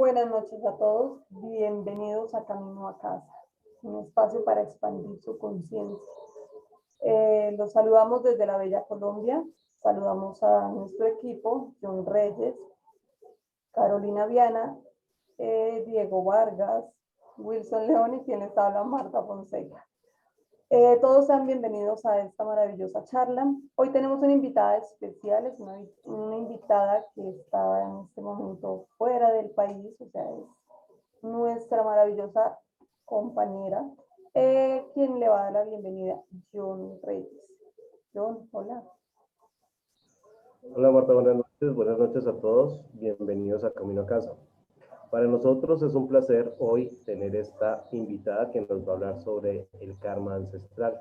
buenas noches a todos. Bienvenidos a Camino a Casa, un espacio para expandir su conciencia. Los saludamos desde la Bella Colombia. Saludamos a nuestro equipo, John Reyes, Carolina Viana, Diego Vargas, Wilson León y quien les habla, Marta Fonseca. Todos sean bienvenidos a esta maravillosa charla. Hoy tenemos una invitada especial, es una invitada que está en este momento fuera del país, o sea, es nuestra maravillosa compañera, quien le va a dar la bienvenida, John Reyes. John, hola. Hola Marta, buenas noches a todos, bienvenidos a Camino a Casa. Para nosotros es un placer hoy tener esta invitada que nos va a hablar sobre el karma ancestral.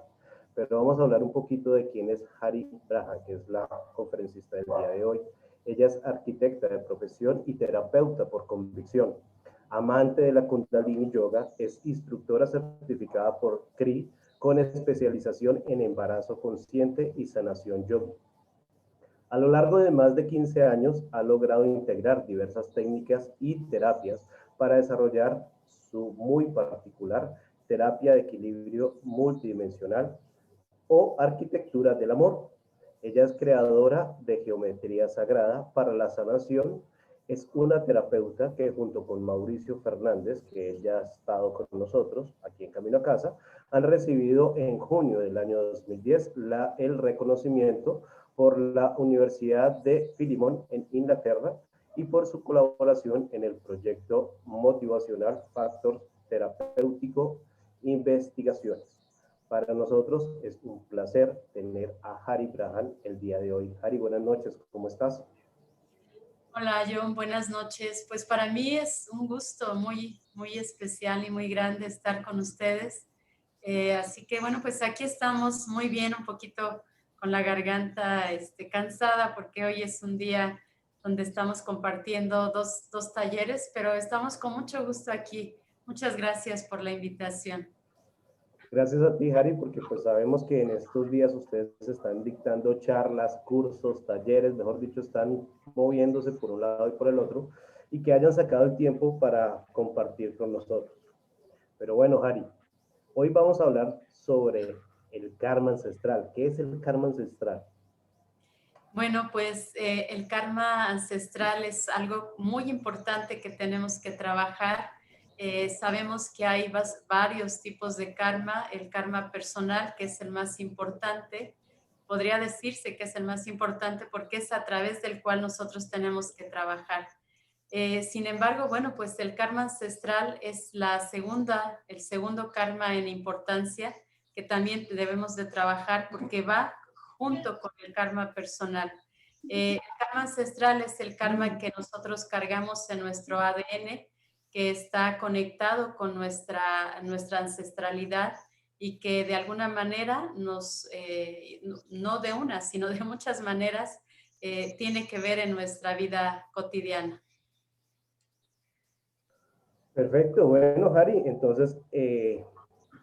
Pero vamos a hablar un poquito de quién es Hari Braha, que es la conferencista del día de hoy. Ella es arquitecta de profesión y terapeuta por convicción. Amante de la Kundalini Yoga, es instructora certificada por CRI con especialización en embarazo consciente y sanación yogi. A lo largo de más de 15 años ha logrado integrar diversas técnicas y terapias para desarrollar su muy particular terapia de equilibrio multidimensional o arquitectura del amor. Ella es creadora de geometría sagrada para la sanación. Es una terapeuta que junto con Mauricio Fernández, que él ya ha estado con nosotros aquí en Camino a Casa, han recibido en junio del año 2010 el reconocimiento por la Universidad de Philemon en Inglaterra y por su colaboración en el proyecto motivacional Factor Terapéutico Investigaciones. Para nosotros es un placer tener a Hari Braha el día de hoy. Hari, buenas noches, ¿cómo estás? Hola John, buenas noches. Pues para mí es un gusto muy especial y muy grande estar con ustedes. Así que bueno, pues aquí estamos muy bien, un poquito con la garganta cansada porque hoy es un día donde estamos compartiendo dos talleres, pero estamos con mucho gusto aquí. Muchas gracias por la invitación. Gracias a ti, Hari, porque pues sabemos que en estos días ustedes están dictando charlas, cursos, talleres, mejor dicho, están moviéndose por un lado y por el otro, y que hayan sacado el tiempo para compartir con nosotros. Pero bueno, Hari, hoy vamos a hablar sobre el karma ancestral. ¿Qué es el karma ancestral? Bueno, pues el karma ancestral es algo muy importante que tenemos que trabajar. Sabemos que hay varios tipos de karma. El karma personal, que es el más importante, podría decirse que es el más importante porque es a través del cual nosotros tenemos que trabajar. Sin embargo, bueno, pues el karma ancestral es el segundo karma en importancia que también debemos de trabajar porque va junto con el karma personal. El karma ancestral es el karma que nosotros cargamos en nuestro ADN, que está conectado con nuestra ancestralidad y que de alguna manera no de una, sino de muchas maneras, tiene que ver en nuestra vida cotidiana. Perfecto, bueno, Hari, entonces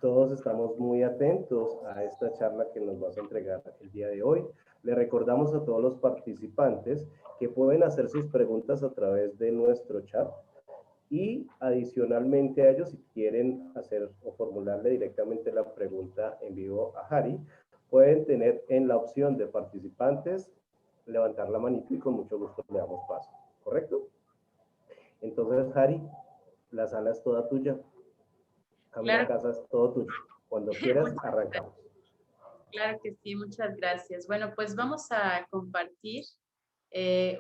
todos estamos muy atentos a esta charla que nos vas a entregar el día de hoy. Le recordamos a todos los participantes que pueden hacer sus preguntas a través de nuestro chat y adicionalmente a ellos, si quieren hacer o formularle directamente la pregunta en vivo a Hari, pueden tener en la opción de participantes, levantar la manito y con mucho gusto le damos paso, ¿correcto? Entonces, Hari, la sala es toda tuya. Camino a Casa es todo tuyo. Cuando quieras, arrancamos. Claro que sí, muchas gracias. Bueno, pues vamos a compartir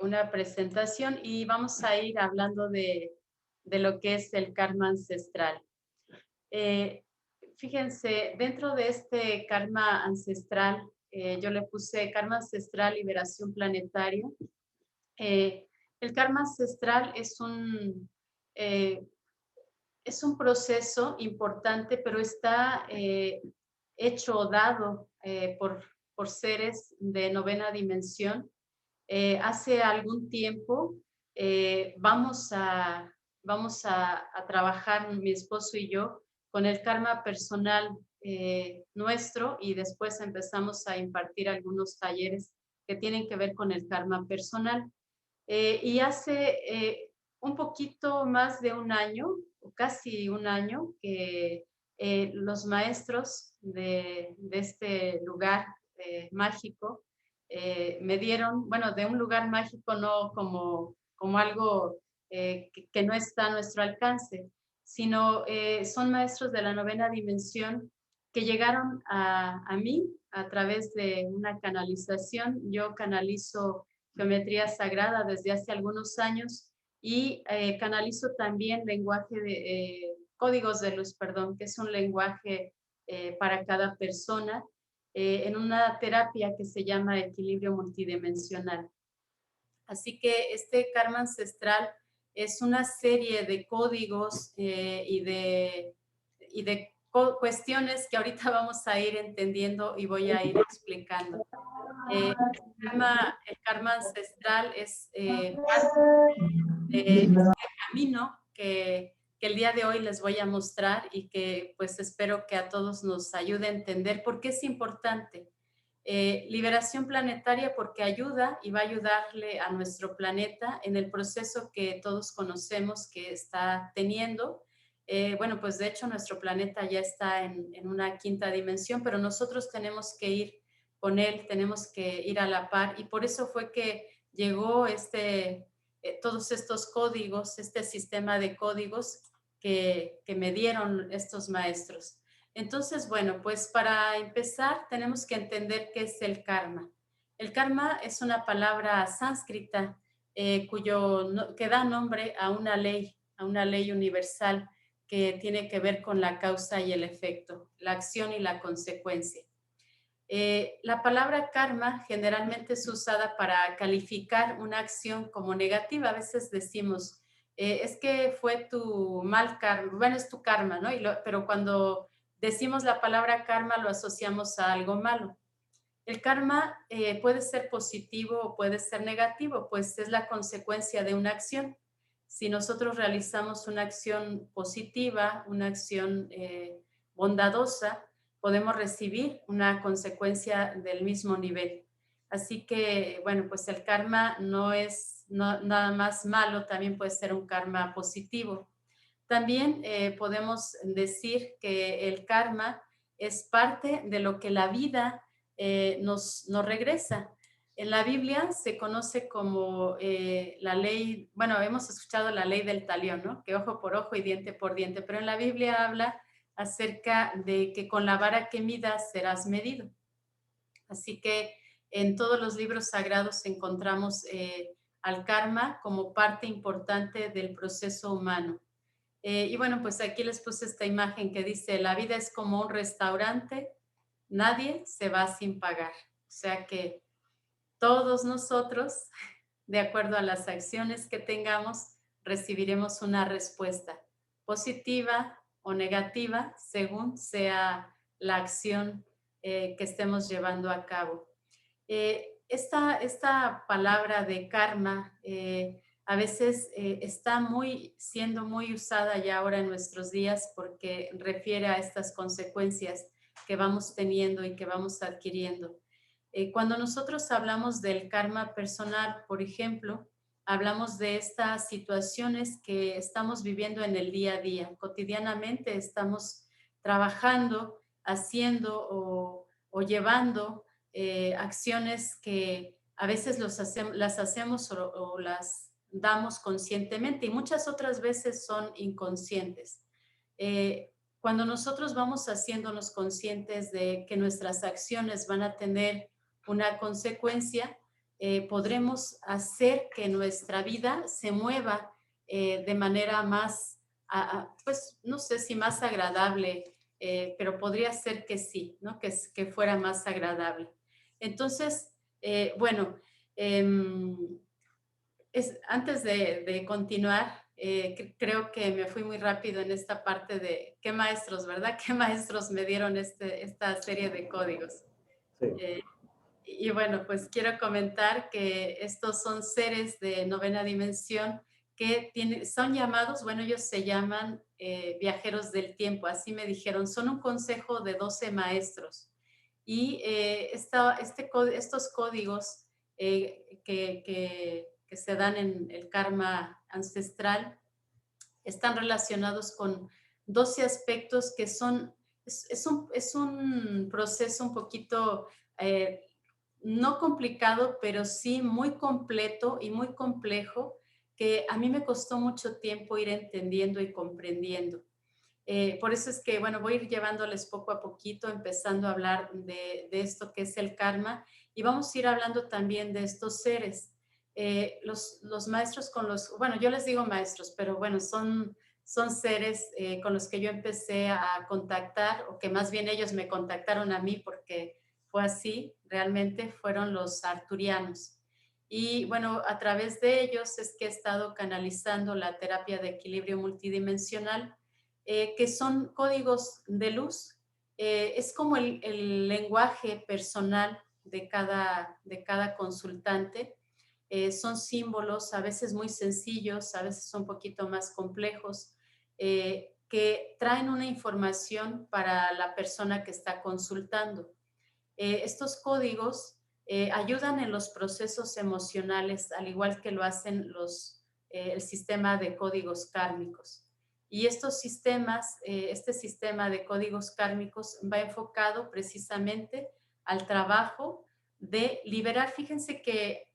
una presentación y vamos a ir hablando de lo que es el karma ancestral. Fíjense, dentro de este karma ancestral, yo le puse karma ancestral, liberación planetaria. El karma ancestral es un proceso importante, pero está hecho o dado por seres de novena dimensión. Hace algún tiempo vamos a trabajar mi esposo y yo con el karma personal nuestro y después empezamos a impartir algunos talleres que tienen que ver con el karma personal. Y hace un poquito más de un año, o casi un año, que los maestros de este lugar mágico me dieron, bueno, de un lugar mágico no como algo que no está a nuestro alcance, sino son maestros de la novena dimensión que llegaron a mí a través de una canalización. Yo canalizo geometría sagrada desde hace algunos años y canalizo también lenguaje de códigos de luz, perdón, que es un lenguaje para cada persona en una terapia que se llama equilibrio multidimensional. Así que este karma ancestral es una serie de códigos y de cuestiones que ahorita vamos a ir entendiendo y voy a ir explicando. El karma ancestral es parte de este camino que el día de hoy les voy a mostrar y que pues espero que a todos nos ayude a entender por qué es importante. Liberación planetaria porque ayuda y va a ayudarle a nuestro planeta en el proceso que todos conocemos que está teniendo. Bueno, pues de hecho nuestro planeta ya está en una quinta dimensión, pero nosotros tenemos que ir con él, tenemos que ir a la par y por eso fue que llegó todos estos códigos, este sistema de códigos que me dieron estos maestros. Entonces, bueno, pues para empezar tenemos que entender qué es el karma. El karma es una palabra sánscrita que da nombre a una ley universal que tiene que ver con la causa y el efecto, la acción y la consecuencia. La palabra karma generalmente es usada para calificar una acción como negativa. A veces decimos, es que fue tu mal karma, bueno, es tu karma, ¿no? Pero cuando decimos la palabra karma lo asociamos a algo malo. El karma puede ser positivo o puede ser negativo, pues es la consecuencia de una acción. Si nosotros realizamos una acción positiva, una acción bondadosa, podemos recibir una consecuencia del mismo nivel. Así que, bueno, pues el karma no es nada más malo, también puede ser un karma positivo. También podemos decir que el karma es parte de lo que la vida nos regresa. En la Biblia se conoce como la ley, bueno, hemos escuchado la ley del talión, ¿no? Que ojo por ojo y diente por diente, pero en la Biblia habla acerca de que con la vara que midas serás medido. Así que en todos los libros sagrados encontramos al karma como parte importante del proceso humano. Y bueno, pues aquí les puse esta imagen que dice, la vida es como un restaurante, nadie se va sin pagar. O sea que todos nosotros, de acuerdo a las acciones que tengamos, recibiremos una respuesta positiva o negativa según sea la acción que estemos llevando a cabo. Esta palabra de karma a veces está siendo muy usada ya ahora en nuestros días porque refiere a estas consecuencias que vamos teniendo y que vamos adquiriendo. Cuando nosotros hablamos del karma personal, por ejemplo, hablamos de estas situaciones que estamos viviendo en el día a día. Cotidianamente estamos trabajando, haciendo o llevando acciones que a veces las hacemos o las damos conscientemente y muchas otras veces son inconscientes. Cuando nosotros vamos haciéndonos conscientes de que nuestras acciones van a tener una consecuencia, podremos hacer que nuestra vida se mueva de manera más, pues no sé si más agradable, pero podría ser que sí, ¿no? Que fuera más agradable. Entonces, bueno, antes de continuar, creo que me fui muy rápido en esta parte de qué maestros, ¿verdad? ¿Qué maestros me dieron esta serie de códigos? Sí. Y bueno, pues quiero comentar que estos son seres de novena dimensión que son llamados, bueno, ellos se llaman viajeros del tiempo, así me dijeron, son un consejo de 12 maestros. Y estos códigos que se dan en el karma ancestral están relacionados con 12 aspectos que son, es un proceso un poquito no complicado, pero sí muy completo y muy complejo, que a mí me costó mucho tiempo ir entendiendo y comprendiendo. Por eso es que, bueno, voy a ir llevándoles poco a poquito, empezando a hablar de esto que es el karma, y vamos a ir hablando también de estos seres. Los maestros con los, bueno, yo les digo maestros, pero bueno, son seres con los que yo empecé a contactar, o que más bien ellos me contactaron a mí, porque fue así, realmente fueron los arturianos. Y bueno, a través de ellos es que he estado canalizando la terapia de equilibrio multidimensional, que son códigos de luz. Es como el lenguaje personal de cada consultante. Son símbolos a veces muy sencillos, a veces un poquito más complejos, que traen una información para la persona que está consultando. Estos códigos ayudan en los procesos emocionales, al igual que lo hacen el sistema de códigos kármicos. Y estos sistemas, este sistema de códigos kármicos va enfocado precisamente al trabajo de liberar. Fíjense que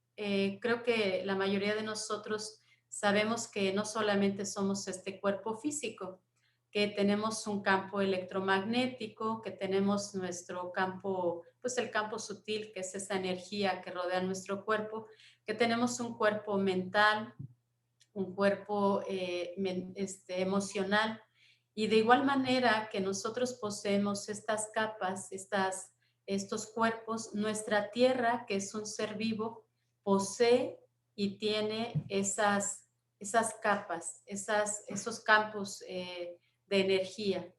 creo que la mayoría de nosotros sabemos que no solamente somos este cuerpo físico, que tenemos un campo electromagnético, que tenemos nuestro campo, pues el campo sutil, que es esa energía que rodea nuestro cuerpo, que tenemos un cuerpo mental, un cuerpo emocional, y de igual manera que nosotros poseemos estas capas, estos cuerpos, nuestra tierra, que es un ser vivo, posee y tiene esas capas, esos campos de energía.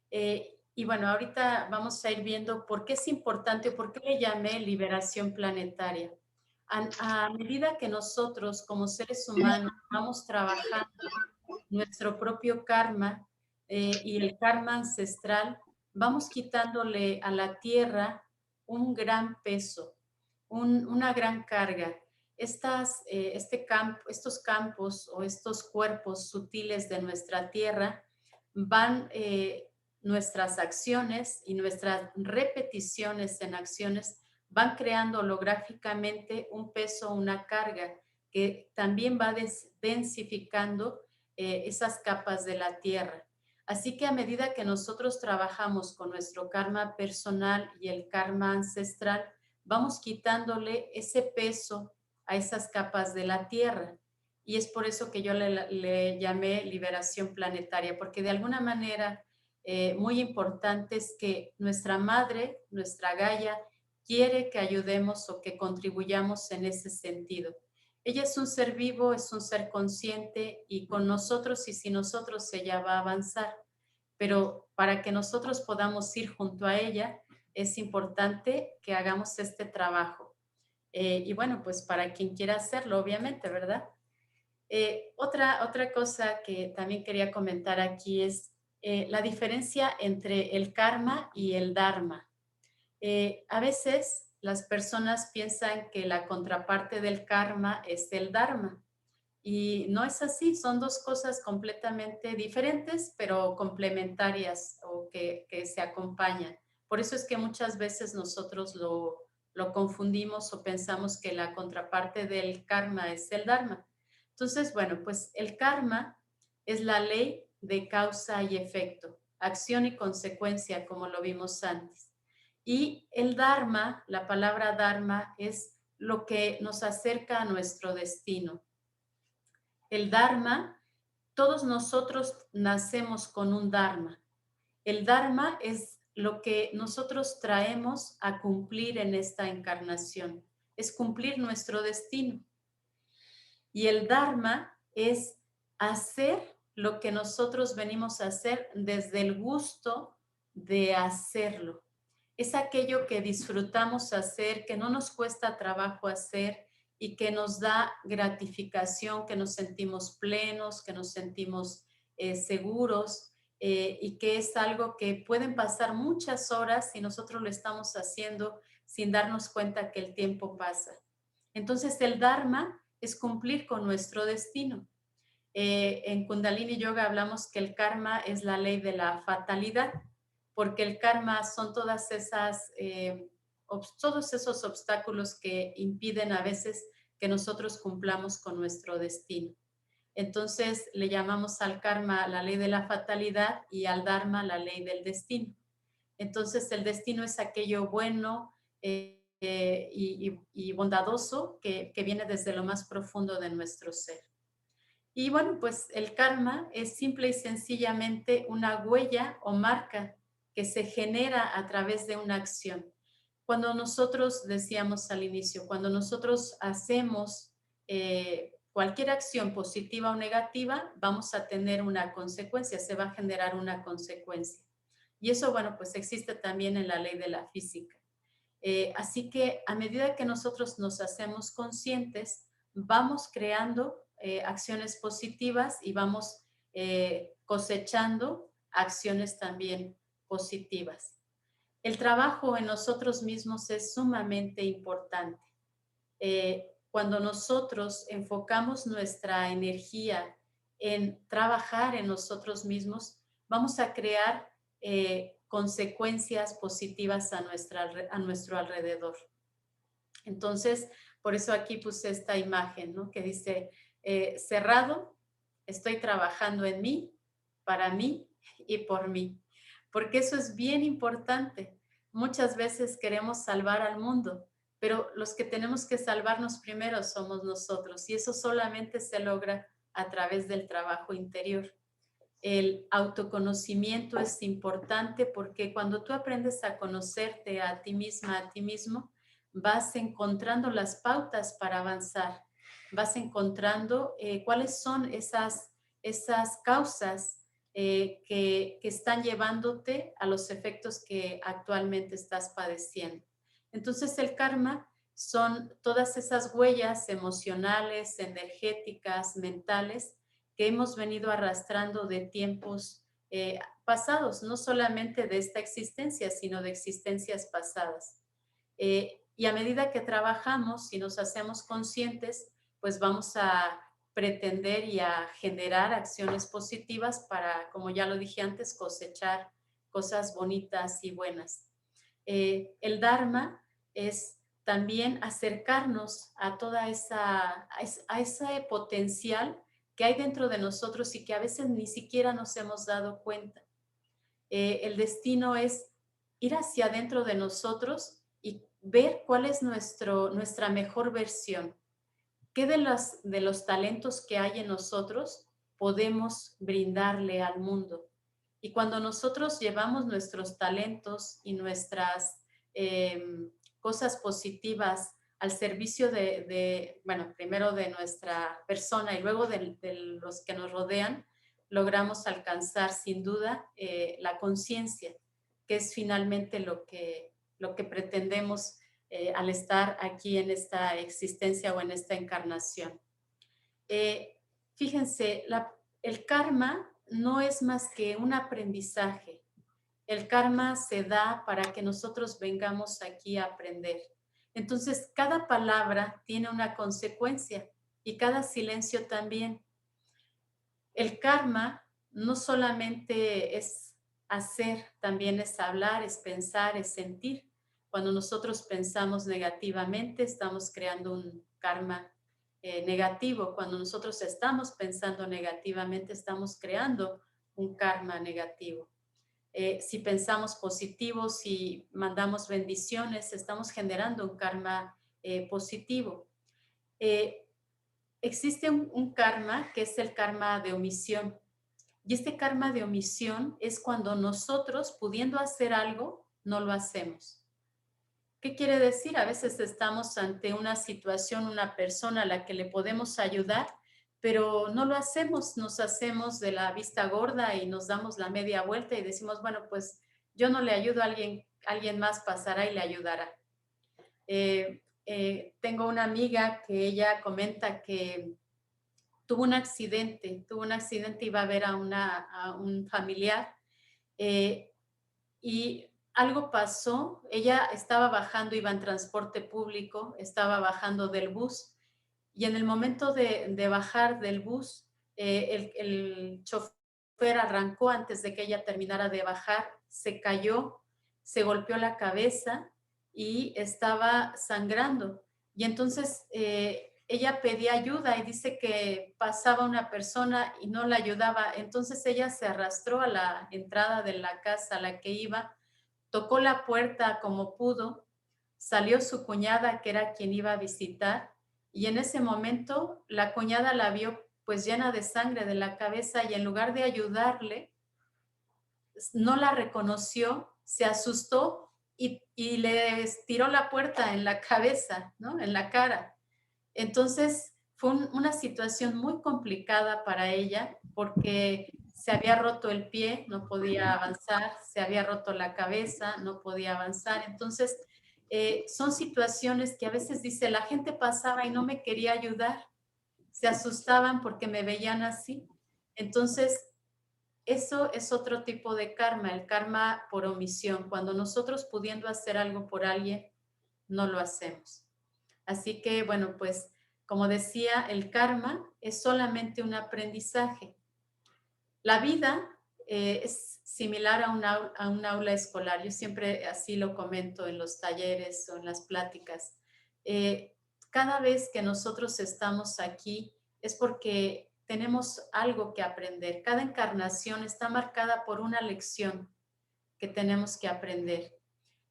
Y bueno, ahorita vamos a ir viendo por qué es importante, por qué le llamé liberación planetaria. A medida que nosotros como seres humanos vamos trabajando nuestro propio karma y el karma ancestral, vamos quitándole a la tierra un gran peso, una gran carga. Estos campos o estos cuerpos sutiles de nuestra tierra van, nuestras acciones y nuestras repeticiones en acciones van creando holográficamente un peso, una carga que también va densificando esas capas de la tierra. Así que a medida que nosotros trabajamos con nuestro karma personal y el karma ancestral, vamos quitándole ese peso a esas capas de la tierra. Y es por eso que yo le llamé liberación planetaria, porque de alguna manera muy importante es que nuestra madre, nuestra Gaia, quiere que ayudemos o que contribuyamos en ese sentido. Ella es un ser vivo, es un ser consciente, y con nosotros y sin nosotros ella va a avanzar. Pero para que nosotros podamos ir junto a ella, es importante que hagamos este trabajo. Y bueno, pues para quien quiera hacerlo, obviamente, ¿verdad? Otra cosa que también quería comentar aquí es la diferencia entre el karma y el dharma. A veces las personas piensan que la contraparte del karma es el dharma, y no es así, son dos cosas completamente diferentes, pero complementarias, o que se acompañan. Por eso es que muchas veces nosotros lo confundimos o pensamos que la contraparte del karma es el dharma. Entonces, bueno, pues el karma es la ley de causa y efecto, acción y consecuencia, como lo vimos antes. Y el dharma, la palabra dharma, es lo que nos acerca a nuestro destino. El dharma, todos nosotros nacemos con un dharma. El dharma es lo que nosotros traemos a cumplir en esta encarnación, es cumplir nuestro destino. Y el dharma es hacer lo que nosotros venimos a hacer desde el gusto de hacerlo. Es aquello que disfrutamos hacer, que no nos cuesta trabajo hacer y que nos da gratificación, que nos sentimos plenos, que nos sentimos seguros, y que es algo que pueden pasar muchas horas y nosotros lo estamos haciendo sin darnos cuenta que el tiempo pasa. Entonces el dharma es cumplir con nuestro destino. En Kundalini Yoga hablamos que el karma es la ley de la fatalidad, porque el karma son todos esos obstáculos que impiden a veces que nosotros cumplamos con nuestro destino. Entonces le llamamos al karma la ley de la fatalidad y al dharma la ley del destino. Entonces el destino es aquello bueno y bondadoso que viene desde lo más profundo de nuestro ser. Y bueno, pues el karma es simple y sencillamente una huella o marca que se genera a través de una acción. Cuando nosotros, decíamos al inicio, cuando nosotros hacemos cualquier acción positiva o negativa, vamos a tener una consecuencia, se va a generar una consecuencia. Y eso, bueno, pues existe también en la ley de la física. Así que a medida que nosotros nos hacemos conscientes, vamos creando acciones positivas y vamos cosechando acciones también positivas. El trabajo en nosotros mismos es sumamente importante. Cuando nosotros enfocamos nuestra energía en trabajar en nosotros mismos, vamos a crear consecuencias positivas a nuestro alrededor. Entonces, por eso aquí puse esta imagen, ¿no? Que dice, cerrado, estoy trabajando en mí, para mí y por mí. Porque eso es bien importante. Muchas veces queremos salvar al mundo, pero los que tenemos que salvarnos primero somos nosotros, y eso solamente se logra a través del trabajo interior. El autoconocimiento es importante porque cuando tú aprendes a conocerte a ti misma, a ti mismo, vas encontrando las pautas para avanzar, vas encontrando cuáles son esas causas que están llevándote a los efectos que actualmente estás padeciendo. Entonces el karma son todas esas huellas emocionales, energéticas, mentales, que hemos venido arrastrando de tiempos pasados, no solamente de esta existencia, sino de existencias pasadas. Y a medida que trabajamos y nos hacemos conscientes, pues vamos a pretender y a generar acciones positivas para, como ya lo dije antes, cosechar cosas bonitas y buenas. El Dharma es también acercarnos a toda a ese potencial que hay dentro de nosotros y que a veces ni siquiera nos hemos dado cuenta. El destino es ir hacia adentro de nosotros y ver cuál es nuestra mejor versión. ¿Qué de los talentos que hay en nosotros podemos brindarle al mundo? Y cuando nosotros llevamos nuestros talentos y nuestras cosas positivas al servicio bueno, primero de nuestra persona y luego de los que nos rodean, logramos alcanzar sin duda la conciencia, que es finalmente lo que pretendemos al estar aquí en esta existencia o en esta encarnación. Fíjense, el karma no es más que un aprendizaje. El karma se da para que nosotros vengamos aquí a aprender. Entonces, cada palabra tiene una consecuencia y cada silencio también. El karma no solamente es hacer, también es hablar, es pensar, es sentir. Cuando nosotros pensamos negativamente, estamos creando un karma negativo. Cuando nosotros estamos pensando negativamente, estamos creando un karma negativo. Si pensamos positivo, si mandamos bendiciones, estamos generando un karma positivo. Existe un karma que es el karma de omisión. Y este karma de omisión es cuando nosotros, pudiendo hacer algo, no lo hacemos. ¿Qué quiere decir? A veces estamos ante una situación, una persona a la que le podemos ayudar, pero no lo hacemos, nos hacemos de la vista gorda y nos damos la media vuelta y decimos, bueno, pues yo no le ayudo a alguien más pasará y le ayudará. Tengo una amiga que ella comenta que tuvo un accidente, iba a ver a un familiar y algo pasó, ella estaba bajando, iba en transporte público, estaba bajando del bus y en el momento de bajar del bus el chofer arrancó antes de que ella terminara de bajar, se cayó, se golpeó la cabeza y estaba sangrando. Y entonces ella pedía ayuda y dice que pasaba una persona y no la ayudaba. Entonces ella se arrastró a la entrada de la casa a la que iba, tocó la puerta como pudo, salió su cuñada, que era quien iba a visitar, y en ese momento la cuñada la vio pues llena de sangre de la cabeza y en lugar de ayudarle, no la reconoció, se asustó y le tiró la puerta en la cabeza, ¿no? En la cara. Entonces fue una situación muy complicada para ella porque se había roto el pie, no podía avanzar, se había roto la cabeza, no podía avanzar. Entonces son situaciones que a veces dice, la gente pasaba y no me quería ayudar, se asustaban porque me veían así. Entonces, eso es otro tipo de karma, el karma por omisión, cuando nosotros pudiendo hacer algo por alguien, no lo hacemos. Así que, bueno, pues, como decía, el karma es solamente un aprendizaje. La vida es similar a un aula escolar. Yo siempre así lo comento en los talleres o en las pláticas. Cada vez que nosotros estamos aquí es porque tenemos algo que aprender. Cada encarnación está marcada por una lección que tenemos que aprender.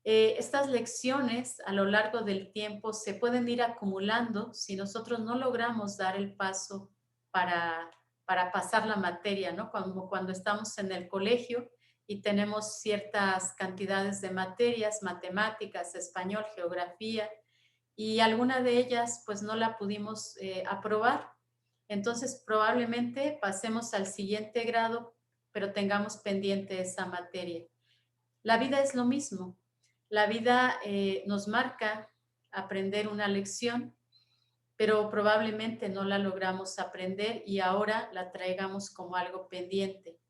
Estas lecciones a lo largo del tiempo se pueden ir acumulando si nosotros no logramos dar el paso para pasar la materia, ¿no? Como cuando estamos en el colegio y tenemos ciertas cantidades de materias, matemáticas, español, geografía, y alguna de ellas pues no la pudimos aprobar. Entonces probablemente pasemos al siguiente grado, pero tengamos pendiente esa materia. La vida es lo mismo. La vida nos marca aprender una lección, pero probablemente no la logramos aprender y ahora la traigamos como algo pendiente.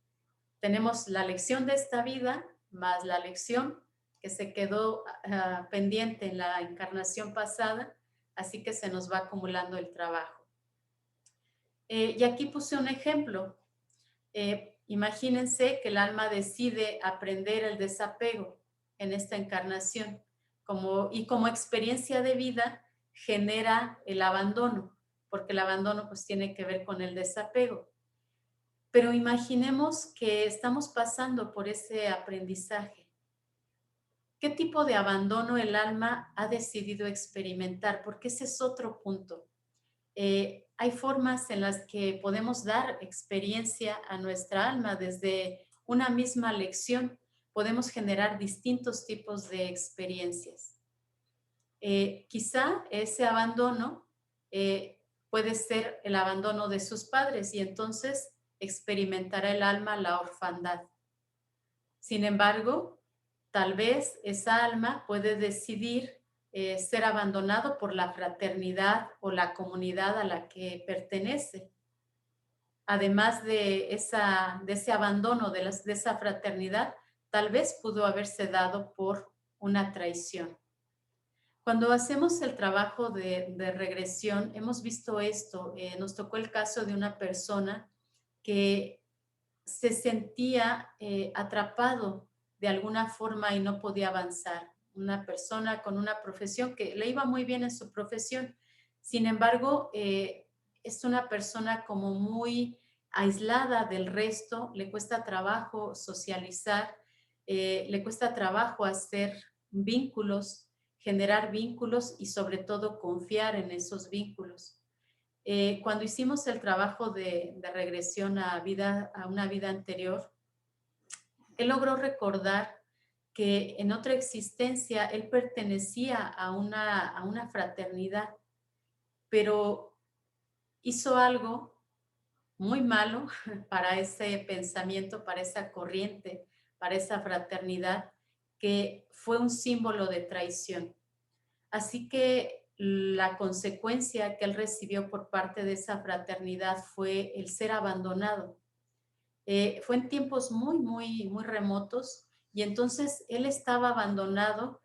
Tenemos la lección de esta vida más la lección que se quedó pendiente en la encarnación pasada, así que se nos va acumulando el trabajo. Y aquí puse un ejemplo. Imagínense que el alma decide aprender el desapego en esta encarnación y como experiencia de vida genera el abandono, porque el abandono pues tiene que ver con el desapego. Pero imaginemos que estamos pasando por ese aprendizaje. ¿Qué tipo de abandono el alma ha decidido experimentar? Porque ese es otro punto. Hay formas en las que podemos dar experiencia a nuestra alma desde una misma lección. Podemos generar distintos tipos de experiencias. Quizá ese abandono puede ser el abandono de sus padres y entonces experimentará el alma la orfandad. Sin embargo, tal vez esa alma puede decidir ser abandonado por la fraternidad o la comunidad a la que pertenece. Además de ese abandono de esa fraternidad, tal vez pudo haberse dado por una traición. Cuando hacemos el trabajo de regresión, hemos visto esto. Nos tocó el caso de una persona que se sentía atrapado de alguna forma y no podía avanzar. Una persona con una profesión que le iba muy bien en su profesión. Sin embargo, es una persona como muy aislada del resto, le cuesta trabajo socializar, le cuesta trabajo hacer vínculos, generar vínculos y sobre todo confiar en esos vínculos. Cuando hicimos el trabajo de regresión a una vida anterior, él logró recordar que en otra existencia él pertenecía a una fraternidad, pero hizo algo muy malo para ese pensamiento, para esa corriente, para esa fraternidad, que fue un símbolo de traición. Así que la consecuencia que él recibió por parte de esa fraternidad fue el ser abandonado. Fue en tiempos muy, muy, muy remotos y entonces él estaba abandonado,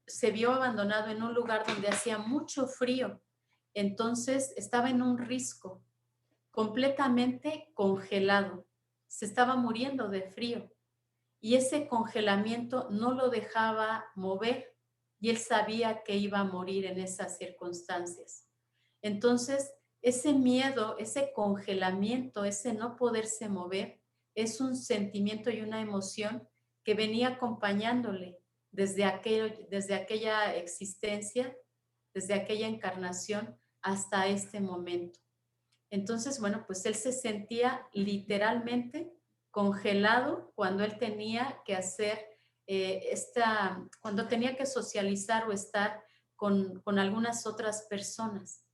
se vio abandonado en un lugar donde hacía mucho frío. Entonces estaba en un risco. completamente congelado, se estaba muriendo de frío y ese congelamiento no lo dejaba mover y él sabía que iba a morir en esas circunstancias. Entonces, ese miedo, ese congelamiento, ese no poderse mover, es un sentimiento y una emoción que venía acompañándole desde aquella existencia, desde aquella encarnación hasta este momento. Entonces, bueno, pues él se sentía literalmente congelado cuando él tenía que hacer cuando tenía que socializar o estar con algunas otras personas.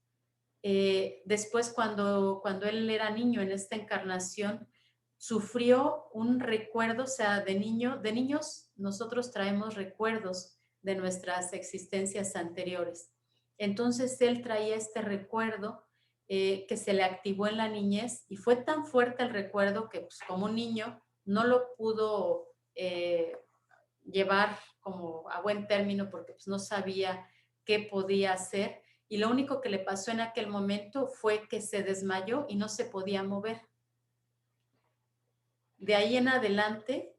Después, cuando él era niño en esta encarnación, sufrió un recuerdo, o sea, de niños nosotros traemos recuerdos de nuestras existencias anteriores. Entonces, él traía este recuerdo que se le activó en la niñez y fue tan fuerte el recuerdo que, pues, como un niño no lo pudo llevar como a buen término porque pues, no sabía qué podía hacer y lo único que le pasó en aquel momento fue que se desmayó y no se podía mover. De ahí en adelante,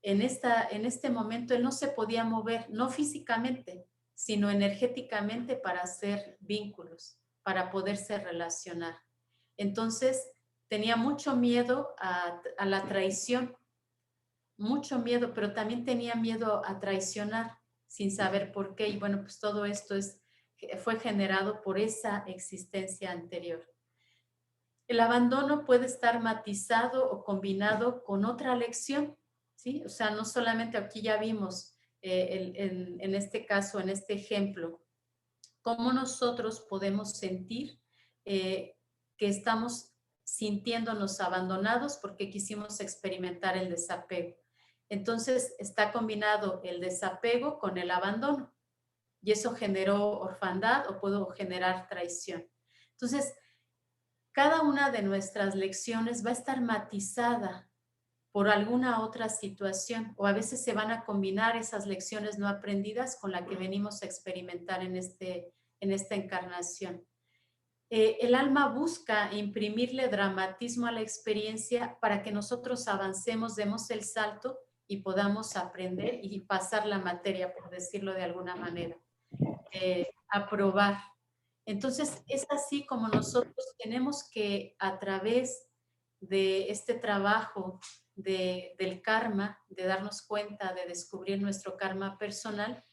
en este momento, él no se podía mover, no físicamente, sino energéticamente para hacer vínculos, para poderse relacionar. Entonces, tenía mucho miedo a la traición, mucho miedo, pero también tenía miedo a traicionar sin saber por qué. Y bueno, pues todo esto fue generado por esa existencia anterior. El abandono puede estar matizado o combinado con otra lección, ¿sí? O sea, no solamente aquí ya vimos en este caso, en este ejemplo, cómo nosotros podemos sentir que estamos sintiéndonos abandonados porque quisimos experimentar el desapego. Entonces, está combinado el desapego con el abandono y eso generó orfandad o pudo generar traición. Entonces, cada una de nuestras lecciones va a estar matizada por alguna otra situación o a veces se van a combinar esas lecciones no aprendidas con la que venimos a experimentar en esta encarnación. El alma busca imprimirle dramatismo a la experiencia para que nosotros avancemos, demos el salto y podamos aprender y pasar la materia, por decirlo de alguna manera, aprobar. Entonces, es así como nosotros tenemos que, a través de este trabajo del karma, de darnos cuenta, de descubrir nuestro karma personal,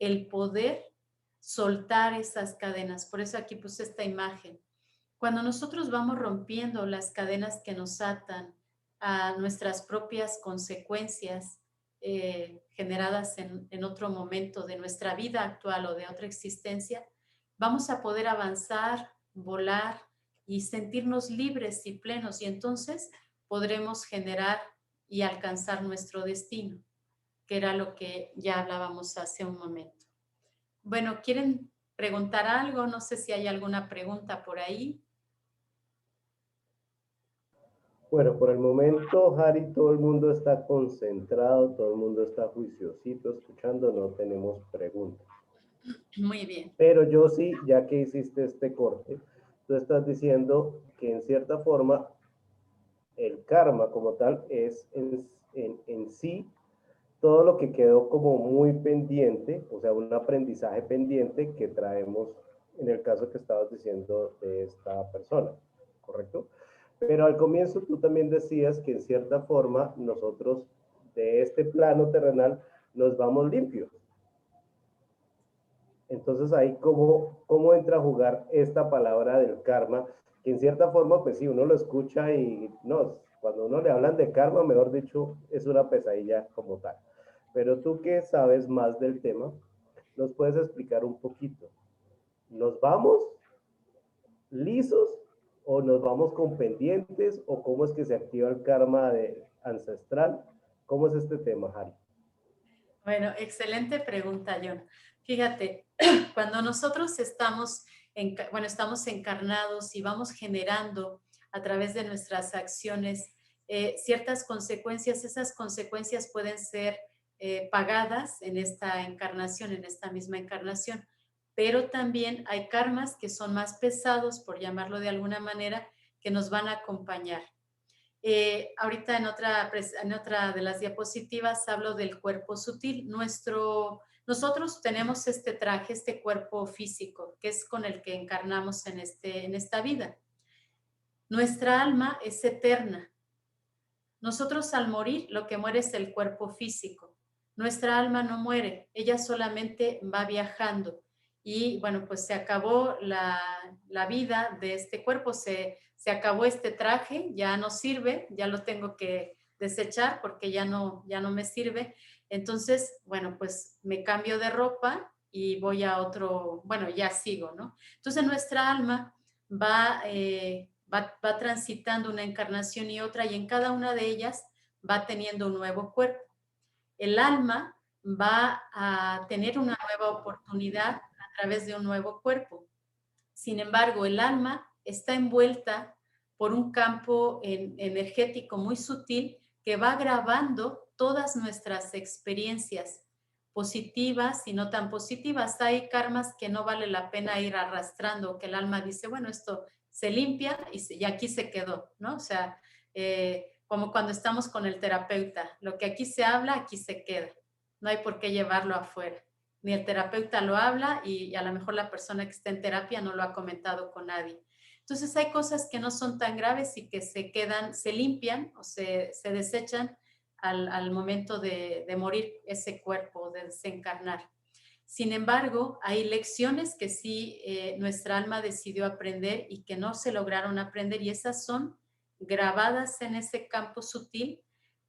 el poder soltar esas cadenas. Por eso aquí puse esta imagen. Cuando nosotros vamos rompiendo las cadenas que nos atan a nuestras propias consecuencias generadas en otro momento de nuestra vida actual o de otra existencia, vamos a poder avanzar, volar y sentirnos libres y plenos y entonces podremos generar y alcanzar nuestro destino, que era lo que ya hablábamos hace un momento. Bueno, ¿quieren preguntar algo? No sé si hay alguna pregunta por ahí. Bueno, por el momento, Harry, todo el mundo está concentrado, todo el mundo está juiciosito, escuchando, no tenemos preguntas. Muy bien. Pero yo sí, ya que hiciste este corte, tú estás diciendo que en cierta forma el karma como tal es en sí todo lo que quedó como muy pendiente, o sea, un aprendizaje pendiente que traemos en el caso que estabas diciendo de esta persona, ¿correcto? Pero al comienzo tú también decías que en cierta forma nosotros de este plano terrenal nos vamos limpios. Entonces ahí cómo entra a jugar esta palabra del karma, que en cierta forma pues sí, uno lo escucha y no, cuando uno le hablan de karma, mejor dicho, es una pesadilla como tal. Pero tú que sabes más del tema, ¿nos puedes explicar un poquito? ¿Nos vamos lisos o nos vamos con pendientes o cómo es que se activa el karma ancestral? ¿Cómo es este tema, Harry? Bueno, excelente pregunta, John. Fíjate, cuando nosotros estamos encarnados y vamos generando a través de nuestras acciones ciertas consecuencias, esas consecuencias pueden ser pagadas en esta encarnación, en esta misma encarnación, pero también hay karmas que son más pesados, por llamarlo de alguna manera, que nos van a acompañar. Ahorita en otra de las diapositivas hablo del cuerpo sutil. Nosotros tenemos este traje, este cuerpo físico, que es con el que encarnamos en esta vida. Nuestra alma es eterna. Nosotros al morir, lo que muere es el cuerpo físico. Nuestra alma no muere, ella solamente va viajando. Y bueno, pues se acabó la vida de este cuerpo, se acabó este traje, ya no sirve, ya lo tengo que desechar porque ya no me sirve. Entonces, bueno, pues me cambio de ropa y voy a otro, bueno, ya sigo, ¿no? Entonces nuestra alma va transitando una encarnación y otra, y en cada una de ellas va teniendo un nuevo cuerpo. El alma va a tener una nueva oportunidad a través de un nuevo cuerpo. Sin embargo, el alma está envuelta por un campo energético muy sutil que va grabando todas nuestras experiencias positivas y no tan positivas. Hay karmas que no vale la pena ir arrastrando, que el alma dice, bueno, esto se limpia y aquí se quedó, ¿no? O sea, como cuando estamos con el terapeuta, lo que aquí se habla, aquí se queda. No hay por qué llevarlo afuera. Ni el terapeuta lo habla y a lo mejor la persona que está en terapia no lo ha comentado con nadie. Entonces hay cosas que no son tan graves y que se quedan, se limpian o se desechan al momento de morir ese cuerpo, de desencarnar. Sin embargo, hay lecciones que sí nuestra alma decidió aprender y que no se lograron aprender, y esas son grabadas en ese campo sutil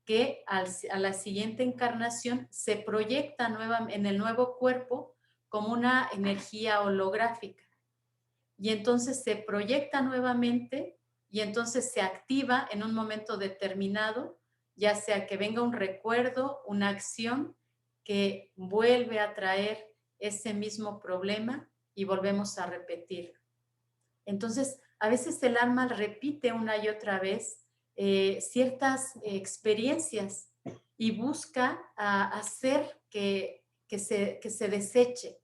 que a la siguiente encarnación se proyecta en el nuevo cuerpo como una energía holográfica. Y entonces se proyecta nuevamente y entonces se activa en un momento determinado, ya sea que venga un recuerdo, una acción que vuelve a traer ese mismo problema y volvemos a repetirlo. Entonces, a veces el alma repite una y otra vez ciertas experiencias y busca hacer que se deseche.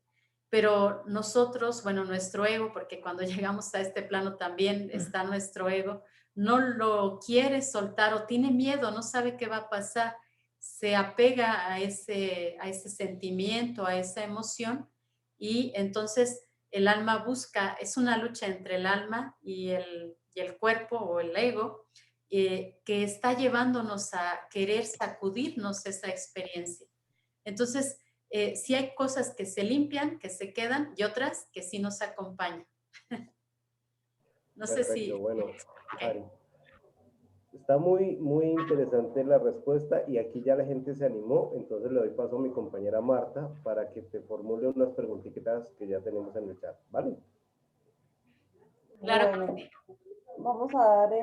Pero nosotros, bueno, nuestro ego, porque cuando llegamos a este plano también está nuestro ego, no lo quiere soltar o tiene miedo, no sabe qué va a pasar, se apega a ese sentimiento, a esa emoción, y entonces el alma busca, es una lucha entre el alma y el cuerpo o el ego, que está llevándonos a querer sacudirnos esa experiencia. Entonces, sí hay cosas que se limpian, que se quedan, y otras que sí nos acompañan. No Perfecto, sé si... bueno, Okay. Ari. Está muy, muy interesante la respuesta y aquí ya la gente se animó, entonces le doy paso a mi compañera Marta para que te formule unas preguntitas que ya tenemos en el chat, ¿vale? Claro. Bueno, vamos a dar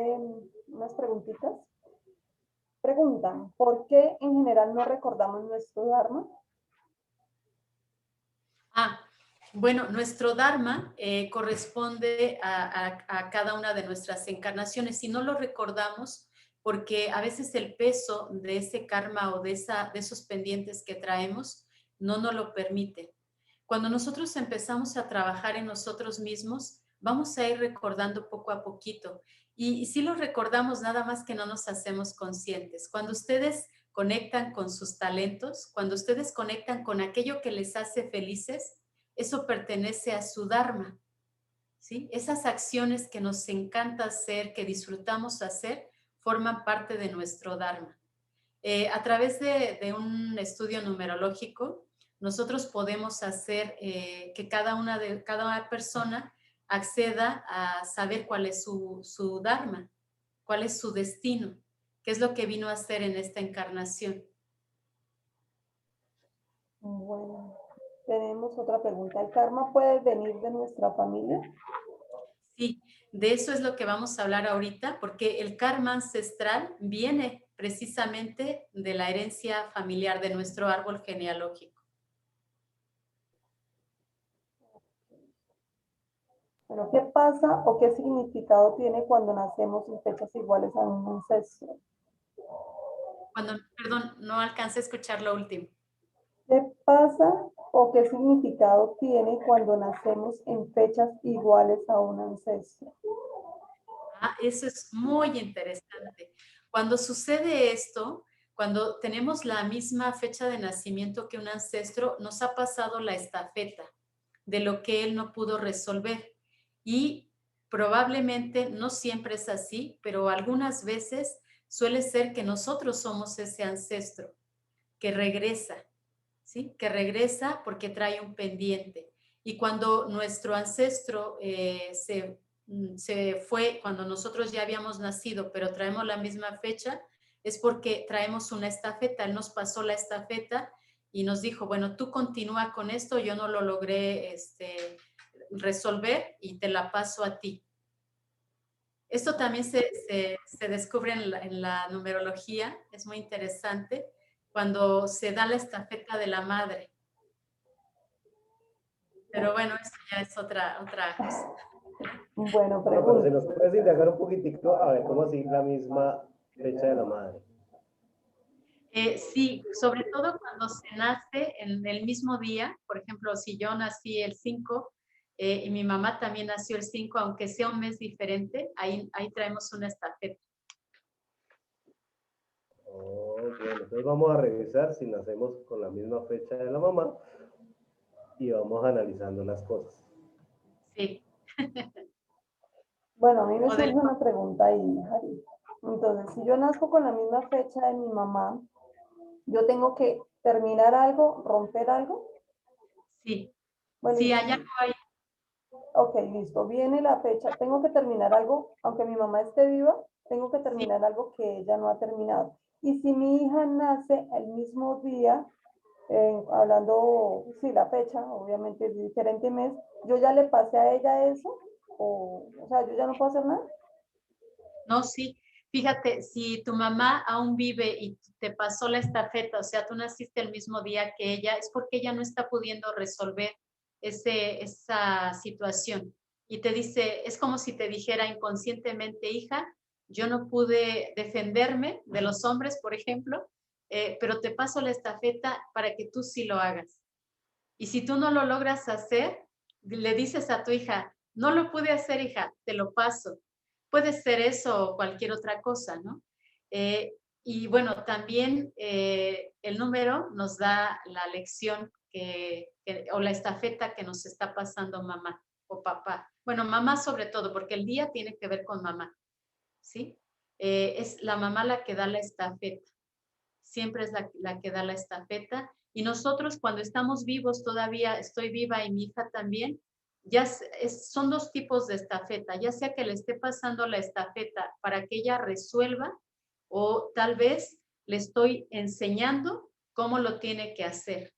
unas preguntitas. Preguntan, ¿por qué en general no recordamos nuestro Dharma? Bueno, nuestro Dharma corresponde a cada una de nuestras encarnaciones y no lo recordamos porque a veces el peso de ese karma o de esos pendientes que traemos no nos lo permite. Cuando nosotros empezamos a trabajar en nosotros mismos, vamos a ir recordando poco a poquito. Y si lo recordamos, nada más que no nos hacemos conscientes. Cuando ustedes conectan con sus talentos, cuando ustedes conectan con aquello que les hace felices, eso pertenece a su Dharma, ¿sí? Esas acciones que nos encanta hacer, que disfrutamos hacer, forman parte de nuestro Dharma. A través de un estudio numerológico, nosotros podemos hacer que cada persona acceda a saber cuál es su Dharma, cuál es su destino, qué es lo que vino a hacer en esta encarnación. Bueno, tenemos otra pregunta. ¿El karma puede venir de nuestra familia? Sí, de eso es lo que vamos a hablar ahorita, porque el karma ancestral viene precisamente de la herencia familiar, de nuestro árbol genealógico. Bueno, ¿qué pasa o qué significado tiene cuando nacemos en fechas iguales a un ancestro? Perdón, no alcancé a escuchar lo último. ¿Qué pasa o qué significado tiene cuando nacemos en fechas iguales a un ancestro? Ah, eso es muy interesante. Cuando sucede esto, cuando tenemos la misma fecha de nacimiento que un ancestro, nos ha pasado la estafeta de lo que él no pudo resolver. Y probablemente no siempre es así, pero algunas veces suele ser que nosotros somos ese ancestro que regresa, ¿sí? Que regresa porque trae un pendiente. Y cuando nuestro ancestro se fue, cuando nosotros ya habíamos nacido, pero traemos la misma fecha, es porque traemos una estafeta. Él nos pasó la estafeta y nos dijo, bueno, tú continúa con esto, yo no lo logré resolver y te la paso a ti. Esto también se descubre en la numerología, es muy interesante, cuando se da la estafeta de la madre. Pero bueno, esto ya es otra cosa. Bueno, Bueno, pero si pregunta. nos puedes indagar un poquitico, a ver cómo así la misma fecha de la madre. Sí, sobre todo cuando se nace en el mismo día. Por ejemplo, si yo nací el 5 y mi mamá también nació el 5, aunque sea un mes diferente, ahí traemos una estafeta. Oh, bueno, entonces vamos a revisar si nacemos con la misma fecha de la mamá y vamos analizando las cosas. Sí. Bueno, a mí me O del, surge una pregunta ahí, Jari. Entonces, si yo nazco con la misma fecha de mi mamá, ¿yo tengo que terminar algo, romper algo? sí, Bueno, sí, hay algo ahí. ok, listo. Viene la fecha. Tengo que terminar algo, aunque mi mamá esté viva, tengo que Sí, terminar algo que ella no ha terminado. Y si mi hija nace el mismo día, hablando, sí, la fecha, obviamente es diferente mes, yo ya le pasé a ella eso, o sea, yo ya no puedo hacer nada. no, sí. Fíjate, si tu mamá aún vive y te pasó la estafeta, o sea, tú naciste el mismo día que ella, es porque ella no está pudiendo resolver esa situación. Y te dice, es como si te dijera inconscientemente, hija, yo no pude defenderme de los hombres, por ejemplo, pero te paso la estafeta para que tú sí lo hagas. Y si tú no lo logras hacer, le dices a tu hija, no lo pude hacer, hija, te lo paso. Puede ser eso o cualquier otra cosa, ¿no? Y bueno, también el número nos da la lección o la estafeta que nos está pasando mamá o papá. Bueno, mamá sobre todo, porque el día tiene que ver con mamá, ¿sí? Es la mamá la que da la estafeta, siempre es la que da la estafeta. Y nosotros cuando estamos vivos, todavía estoy viva y mi hija también, ya son dos tipos de estafeta, ya sea que le esté pasando la estafeta para que ella resuelva o tal vez le estoy enseñando cómo lo tiene que hacer.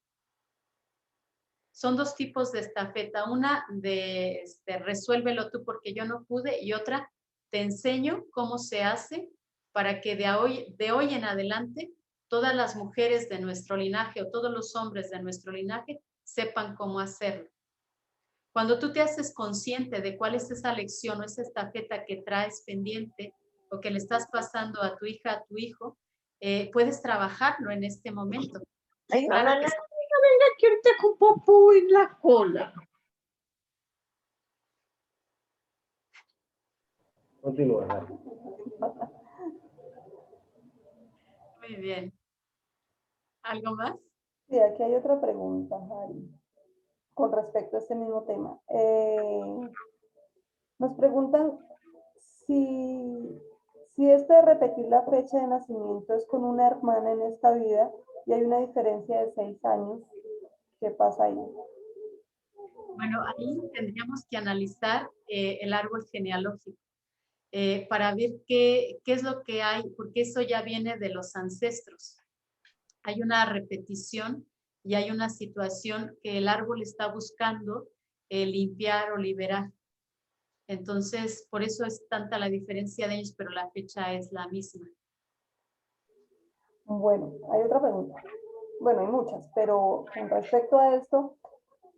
Son dos tipos de estafeta, una de resuélvelo tú porque yo no pude y otra te enseño cómo se hace para que de hoy en adelante todas las mujeres de nuestro linaje o todos los hombres de nuestro linaje sepan cómo hacerlo. Cuando tú te haces consciente de cuál es esa lección o esa estafeta que traes pendiente o que le estás pasando a tu hija, a tu hijo, puedes trabajarlo en este momento. Ay, Claro mamá, que no, sí. venga que ahorita con popó en la cola. Continúa, Jari. Muy bien. ¿Algo más? Sí, aquí hay otra pregunta, Jari, con respecto a este mismo tema. Nos preguntan si esto de repetir la fecha de nacimiento es con una hermana en esta vida y hay una diferencia de 6 años, ¿qué pasa ahí? Bueno, ahí tendríamos que analizar el árbol genealógico para ver qué es lo que hay, porque eso ya viene de los ancestros. Hay una repetición y hay una situación que el árbol está buscando limpiar o liberar. Entonces, por eso es tanta la diferencia de ellos, pero la fecha es la misma. Bueno, hay otra pregunta. Bueno, hay muchas, pero con respecto a esto,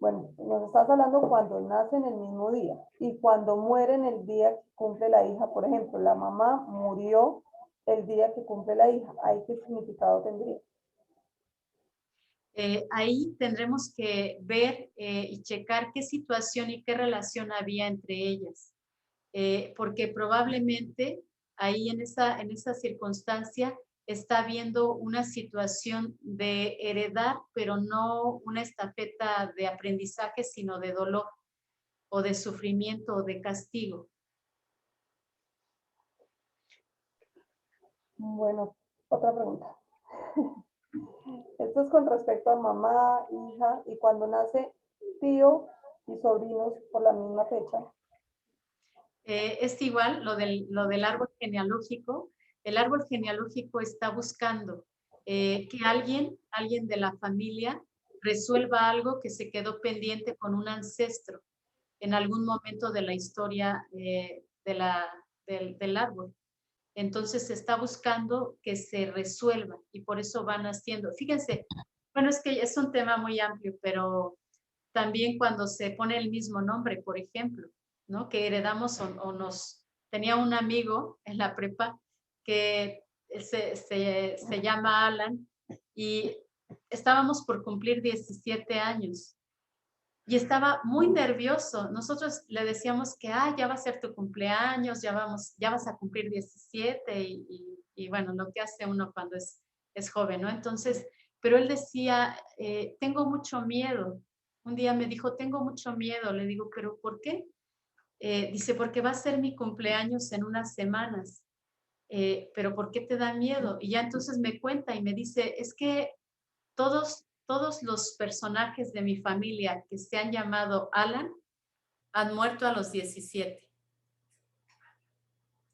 bueno, nos estás hablando cuando nacen el mismo día y cuando mueren el día que cumple la hija. Por ejemplo, la mamá murió el día que cumple la hija. ¿Ahí qué significado tendría? Ahí tendremos que ver y checar qué situación y qué relación había entre ellas. porque probablemente ahí en esa circunstancia está habiendo una situación de heredar, pero no una estafeta de aprendizaje, sino de dolor o de sufrimiento o de castigo. Bueno, otra pregunta. Esto es con respecto a mamá, hija, y cuando nace tío y sobrinos por la misma fecha. Es igual lo del árbol genealógico. El árbol genealógico está buscando que alguien de la familia resuelva algo que se quedó pendiente con un ancestro en algún momento de la historia del árbol. Entonces se está buscando que se resuelva y por eso van haciendo. Fíjense, bueno, es que es un tema muy amplio, pero también cuando se pone el mismo nombre, por ejemplo, ¿no? Que heredamos o nos... Tenía un amigo en la prepa que se llama Alan y estábamos por cumplir 17 años y estaba muy nervioso. Nosotros le decíamos que ya va a ser tu cumpleaños, ya vas a cumplir 17 y bueno, lo que hace uno cuando es joven, ¿no? Entonces, pero él decía, tengo mucho miedo. Un día me dijo, tengo mucho miedo. Le digo, ¿pero por qué? Dice, porque va a ser mi cumpleaños en unas semanas. ¿Pero por qué te da miedo? Y ya entonces me cuenta y me dice, es que todos los personajes de mi familia que se han llamado Alan han muerto a los 17.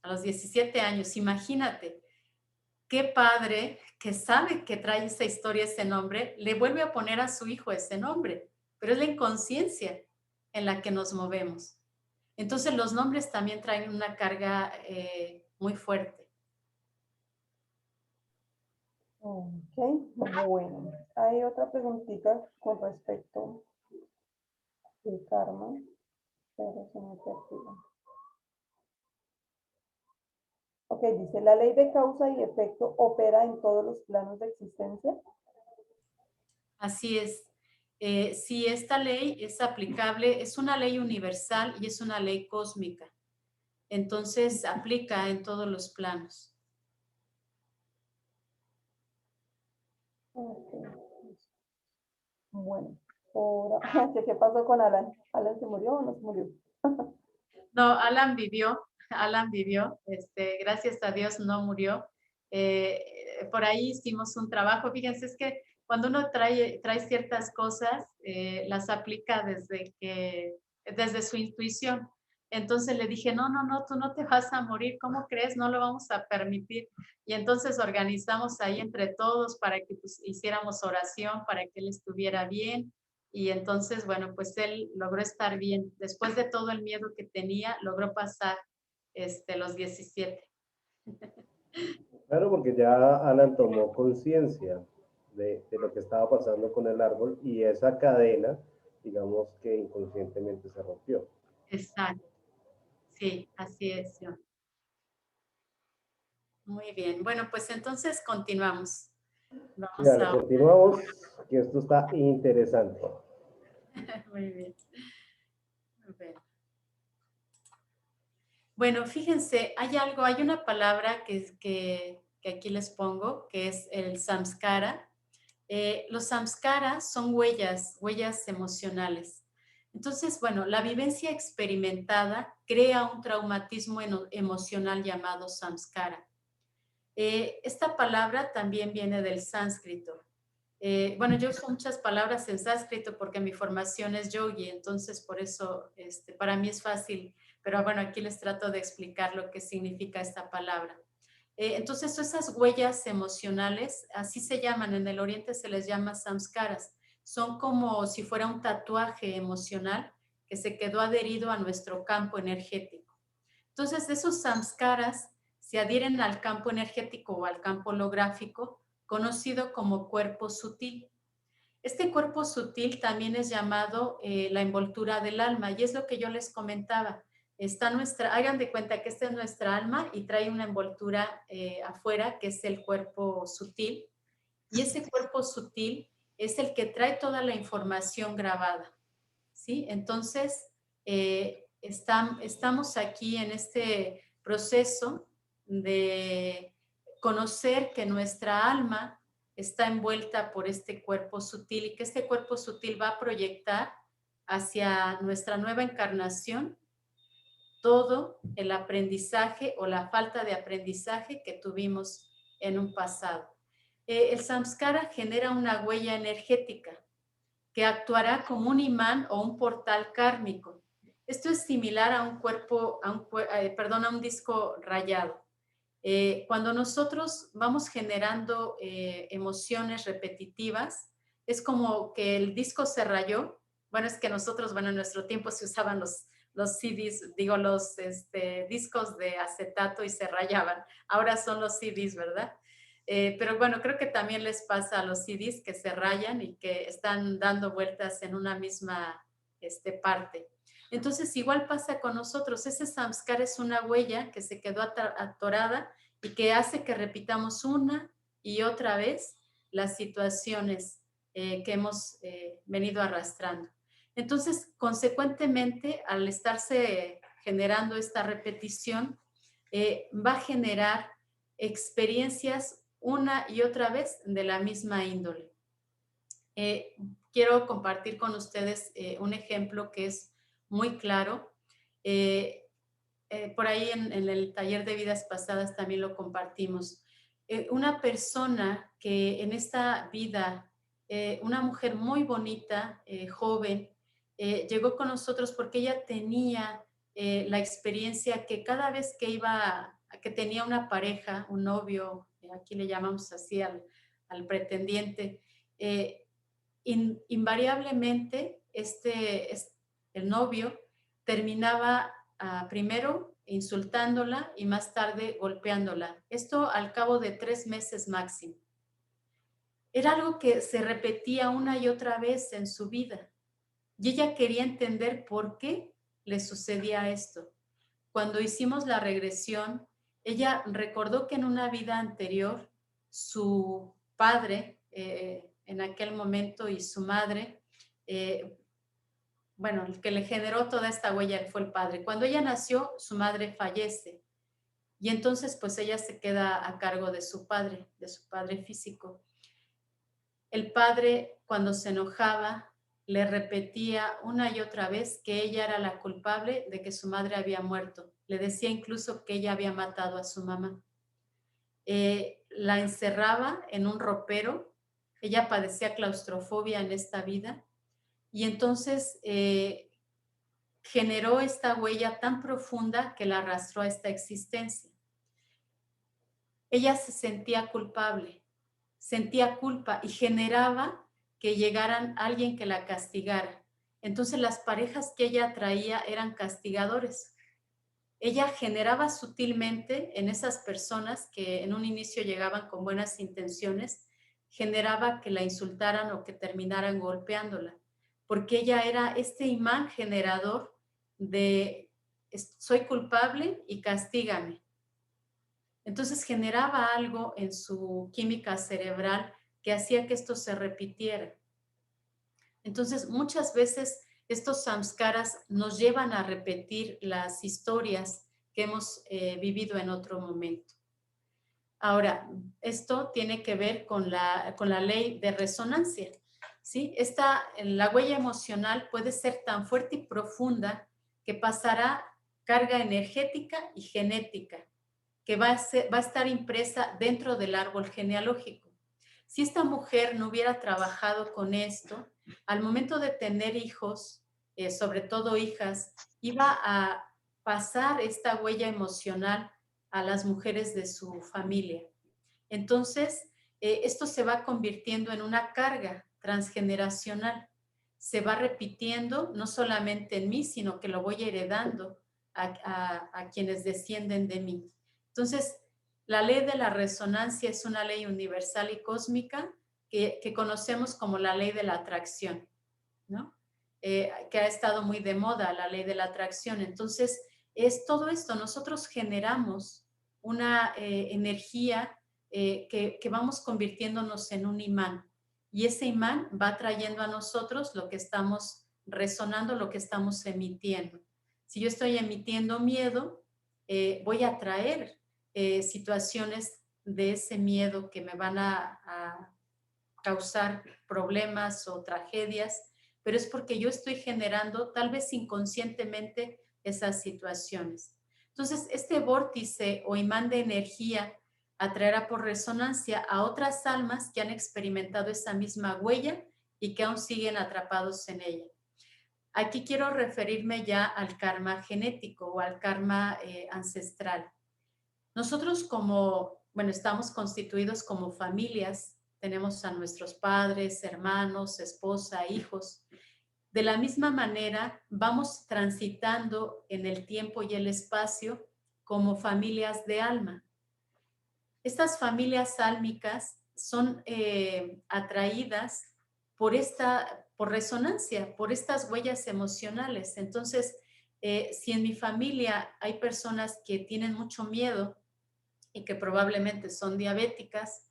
A los 17 años, imagínate. Qué padre que sabe que trae esa historia, ese nombre, le vuelve a poner a su hijo ese nombre, pero es la inconsciencia en la que nos movemos. Entonces los nombres también traen una carga muy fuerte. Ok, bueno. Hay otra preguntita con respecto al karma, pero se me perdió. Ok, dice, ¿la ley de causa y efecto opera en todos los planos de existencia? Así es. Si esta ley es aplicable, es una ley universal y es una ley cósmica. Entonces aplica en todos los planos. Okay. Bueno, ahora, ¿qué pasó con Alan? ¿Alan se murió o no se murió? No, Alan vivió, gracias a Dios no murió. Por ahí hicimos un trabajo. Fíjense, es que cuando uno trae ciertas cosas, las aplica desde su intuición. Entonces le dije, no, tú no te vas a morir, ¿cómo crees? No lo vamos a permitir. Y entonces organizamos ahí entre todos para que pues, hiciéramos oración, para que él estuviera bien. Y entonces, bueno, pues él logró estar bien. Después de todo el miedo que tenía, logró pasar los 17. Claro, porque ya Alan tomó conciencia de lo que estaba pasando con el árbol y esa cadena, digamos que inconscientemente se rompió. Exacto. Sí, así es. John. Muy bien. Bueno, pues entonces continuamos. Sí, Vamos dale, a... continuamos, que esto está interesante. Muy bien. Bueno, fíjense, hay una palabra que aquí les pongo, que es el samskara. Los samskaras son huellas emocionales. Entonces, bueno, la vivencia experimentada crea un traumatismo emocional llamado samskara. Esta palabra también viene del sánscrito. Bueno, yo uso muchas palabras en sánscrito porque mi formación es yogi, entonces por eso para mí es fácil, pero bueno, aquí les trato de explicar lo que significa esta palabra. Entonces, esas huellas emocionales, así se llaman, en el oriente se les llama samskaras, son como si fuera un tatuaje emocional que se quedó adherido a nuestro campo energético. Entonces, esos samskaras se adhieren al campo energético o al campo holográfico, conocido como cuerpo sutil. Este cuerpo sutil también es llamado la envoltura del alma y es lo que yo les comentaba. Hagan de cuenta que esta es nuestra alma y trae una envoltura afuera que es el cuerpo sutil y ese cuerpo sutil es el que trae toda la información grabada, ¿sí? Entonces, estamos aquí en este proceso de conocer que nuestra alma está envuelta por este cuerpo sutil y que este cuerpo sutil va a proyectar hacia nuestra nueva encarnación todo el aprendizaje o la falta de aprendizaje que tuvimos en un pasado. El samskara genera una huella energética que actuará como un imán o un portal kármico. Esto es similar a un cuerpo, a un disco rayado. Cuando nosotros vamos generando emociones repetitivas, es como que el disco se rayó. Bueno, es que nosotros, en nuestro tiempo se usaban los CDs, digo, los discos de acetato y se rayaban. Ahora son los CDs, ¿verdad? Pero bueno, creo que también les pasa a los CDs que se rayan y que están dando vueltas en una misma parte. Entonces, igual pasa con nosotros. Ese samskara es una huella que se quedó atorada y que hace que repitamos una y otra vez las situaciones que hemos venido arrastrando. Entonces, consecuentemente, al estarse generando esta repetición, va a generar experiencias una y otra vez de la misma índole. Quiero compartir con ustedes un ejemplo que es muy claro. Por ahí en el taller de vidas pasadas también lo compartimos. Una persona que en esta vida, una mujer muy bonita, joven, llegó con nosotros porque ella tenía la experiencia que cada vez que que tenía una pareja, un novio, aquí le llamamos así al pretendiente, invariablemente el novio terminaba primero insultándola y más tarde golpeándola. Esto al cabo de 3 meses máximo. Era algo que se repetía una y otra vez en su vida. Y ella quería entender por qué le sucedía esto. Cuando hicimos la regresión, ella recordó que en una vida anterior, su padre, en aquel momento, y su madre, el que le generó toda esta huella fue el padre. Cuando ella nació, su madre fallece. Y entonces, pues ella se queda a cargo de su padre físico. El padre, cuando se enojaba, le repetía una y otra vez que ella era la culpable de que su madre había muerto. Le decía incluso que ella había matado a su mamá. La encerraba en un ropero. Ella padecía claustrofobia en esta vida. Y entonces generó esta huella tan profunda que la arrastró a esta existencia. Ella se sentía culpable, sentía culpa y generaba que llegaran alguien que la castigara. Entonces las parejas que ella atraía eran castigadores. Ella generaba sutilmente en esas personas que en un inicio llegaban con buenas intenciones, generaba que la insultaran o que terminaran golpeándola, porque ella era este imán generador de soy culpable y castígame. Entonces generaba algo en su química cerebral que hacía que esto se repitiera. Entonces muchas veces estos samskaras nos llevan a repetir las historias que hemos vivido en otro momento. Ahora, esto tiene que ver con la ley de resonancia, ¿sí? La huella emocional puede ser tan fuerte y profunda que pasará carga energética y genética, que va a estar impresa dentro del árbol genealógico. Si esta mujer no hubiera trabajado con esto, al momento de tener hijos, sobre todo hijas, iba a pasar esta huella emocional a las mujeres de su familia. Entonces, esto se va convirtiendo en una carga transgeneracional. Se va repitiendo no solamente en mí, sino que lo voy heredando a quienes descienden de mí. Entonces, la ley de la resonancia es una ley universal y cósmica que conocemos como la ley de la atracción, ¿no? Que ha estado muy de moda, la ley de la atracción. Entonces, es todo esto. Nosotros generamos una energía que vamos convirtiéndonos en un imán. Y ese imán va trayendo a nosotros lo que estamos resonando, lo que estamos emitiendo. Si yo estoy emitiendo miedo, voy a traer situaciones de ese miedo que me van a causar problemas o tragedias, pero es porque yo estoy generando tal vez inconscientemente esas situaciones. Entonces, este vórtice o imán de energía atraerá por resonancia a otras almas que han experimentado esa misma huella y que aún siguen atrapados en ella. Aquí quiero referirme ya al karma genético o al karma ancestral. Nosotros estamos constituidos como familias, tenemos a nuestros padres, hermanos, esposa, hijos. De la misma manera, vamos transitando en el tiempo y el espacio como familias de alma. Estas familias álmicas son atraídas por resonancia, por estas huellas emocionales. Entonces, si en mi familia hay personas que tienen mucho miedo y que probablemente son diabéticas,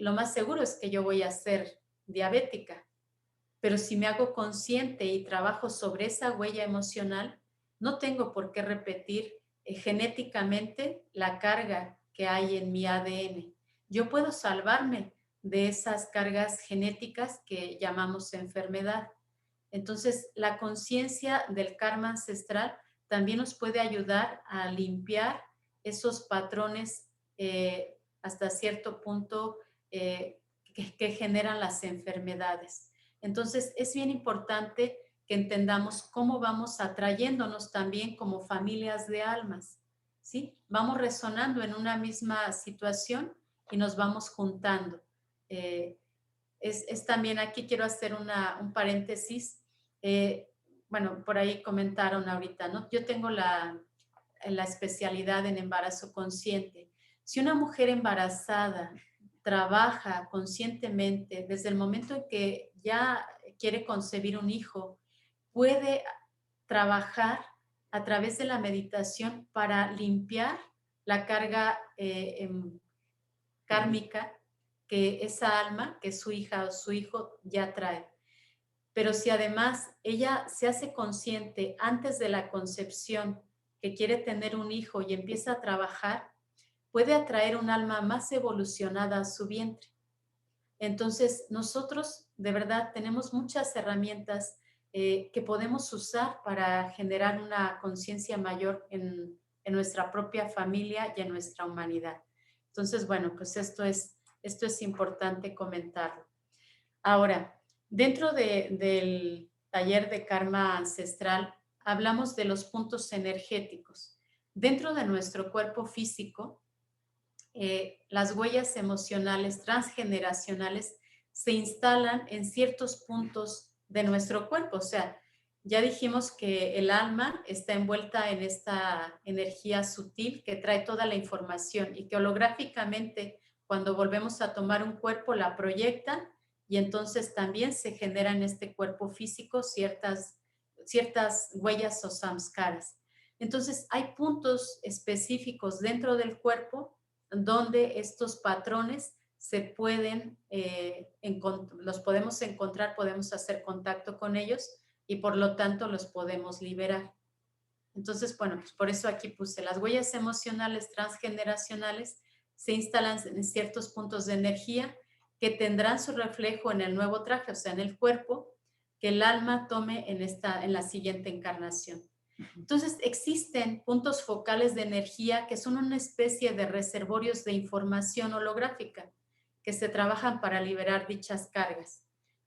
lo más seguro es que yo voy a ser diabética. Pero si me hago consciente y trabajo sobre esa huella emocional, no tengo por qué repetir genéticamente la carga que hay en mi ADN. Yo puedo salvarme de esas cargas genéticas que llamamos enfermedad. Entonces, la conciencia del karma ancestral también nos puede ayudar a limpiar esos patrones hasta cierto punto que generan las enfermedades. Entonces, es bien importante que entendamos cómo vamos atrayéndonos también como familias de almas, ¿sí? Vamos resonando en una misma situación y nos vamos juntando. Es también, aquí quiero hacer un paréntesis. Bueno, por ahí comentaron ahorita, ¿no? Yo tengo la especialidad en embarazo consciente. Si una mujer embarazada trabaja conscientemente desde el momento en que ya quiere concebir un hijo, puede trabajar a través de la meditación para limpiar la carga kármica que esa alma, que su hija o su hijo ya trae. Pero si además ella se hace consciente antes de la concepción que quiere tener un hijo y empieza a trabajar, puede atraer un alma más evolucionada a su vientre. Entonces, nosotros de verdad tenemos muchas herramientas que podemos usar para generar una conciencia mayor en nuestra propia familia y en nuestra humanidad. Entonces, bueno, pues esto es importante comentarlo. Ahora, dentro del taller de karma ancestral, hablamos de los puntos energéticos. Dentro de nuestro cuerpo físico, las huellas emocionales transgeneracionales se instalan en ciertos puntos de nuestro cuerpo. O sea, ya dijimos que el alma está envuelta en esta energía sutil que trae toda la información y que holográficamente, cuando volvemos a tomar un cuerpo, la proyecta y entonces también se generan en este cuerpo físico ciertas huellas o samskaras. Entonces, hay puntos específicos dentro del cuerpo donde estos patrones se pueden, los podemos encontrar, podemos hacer contacto con ellos y por lo tanto los podemos liberar. Entonces, bueno, pues por eso aquí puse las huellas emocionales transgeneracionales se instalan en ciertos puntos de energía que tendrán su reflejo en el nuevo traje, o sea, en el cuerpo que el alma tome en la siguiente encarnación. Entonces, existen puntos focales de energía que son una especie de reservorios de información holográfica que se trabajan para liberar dichas cargas.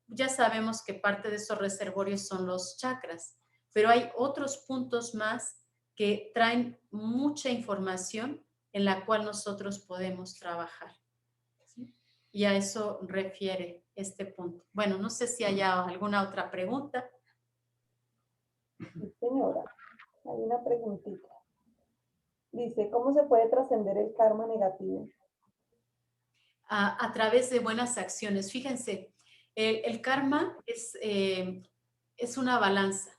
Ya sabemos que parte de esos reservorios son los chakras, pero hay otros puntos más que traen mucha información en la cual nosotros podemos trabajar. ¿Sí? Y a eso refiere este punto. Bueno, no sé si haya alguna otra pregunta. Sí, señora, hay una preguntita. Dice, ¿cómo se puede trascender el karma negativo? A través de buenas acciones. Fíjense, el karma es una balanza,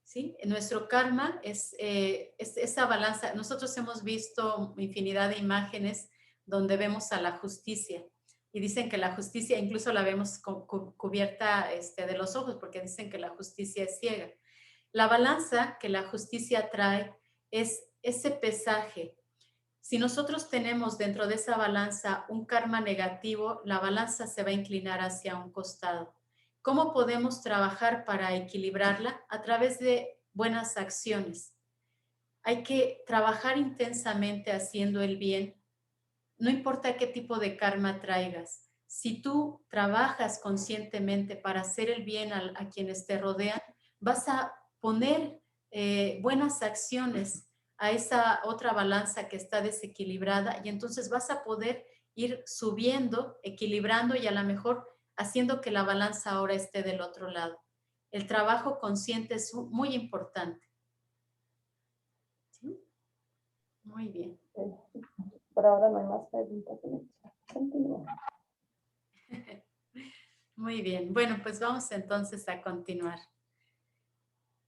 ¿sí? Nuestro karma es esa balanza. Nosotros hemos visto infinidad de imágenes donde vemos a la justicia y dicen que la justicia incluso la vemos cubierta de los ojos porque dicen que la justicia es ciega. La balanza que la justicia trae es ese pesaje. Si nosotros tenemos dentro de esa balanza un karma negativo, la balanza se va a inclinar hacia un costado. ¿Cómo podemos trabajar para equilibrarla? A través de buenas acciones. Hay que trabajar intensamente haciendo el bien. No importa qué tipo de karma traigas. Si tú trabajas conscientemente para hacer el bien a quienes te rodean, vas a poner buenas acciones a esa otra balanza que está desequilibrada y entonces vas a poder ir subiendo, equilibrando y a lo mejor haciendo que la balanza ahora esté del otro lado. El trabajo consciente es muy importante. ¿Sí? Muy bien. Por ahora no hay más preguntas en el chat. Continúa. Muy bien. Bueno, pues vamos entonces a continuar.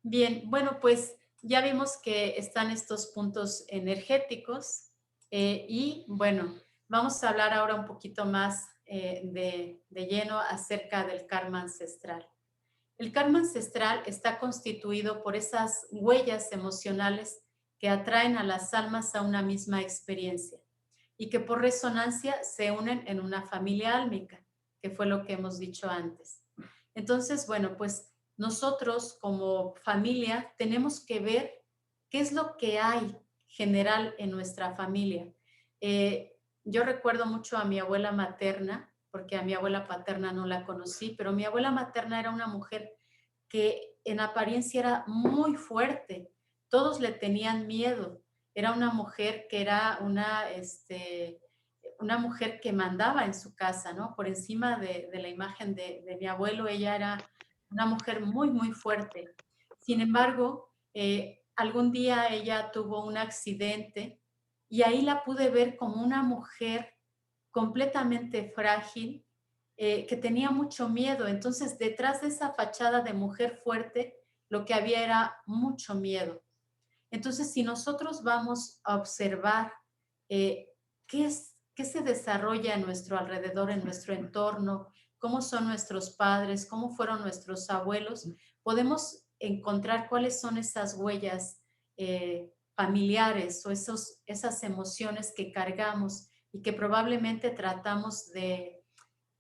Bien, bueno, pues ya vimos que están estos puntos energéticos y bueno, vamos a hablar ahora un poquito más de lleno acerca del karma ancestral. El karma ancestral está constituido por esas huellas emocionales que atraen a las almas a una misma experiencia y que por resonancia se unen en una familia álmica, que fue lo que hemos dicho antes. Entonces, bueno, pues nosotros como familia tenemos que ver qué es lo que hay general en nuestra familia. Yo recuerdo mucho a mi abuela materna, porque a mi abuela paterna no la conocí, pero mi abuela materna era una mujer que en apariencia era muy fuerte. Todos le tenían miedo. Era una mujer que era una mujer que mandaba en su casa, ¿no? Por encima de la imagen de mi abuelo, ella era una mujer muy, muy fuerte. Sin embargo, algún día ella tuvo un accidente y ahí la pude ver como una mujer completamente frágil, que tenía mucho miedo. Entonces, detrás de esa fachada de mujer fuerte, lo que había era mucho miedo. Entonces, si nosotros vamos a observar qué se desarrolla en nuestro alrededor, en nuestro entorno, cómo son nuestros padres, cómo fueron nuestros abuelos, podemos encontrar cuáles son esas huellas familiares o esas emociones que cargamos y que probablemente tratamos de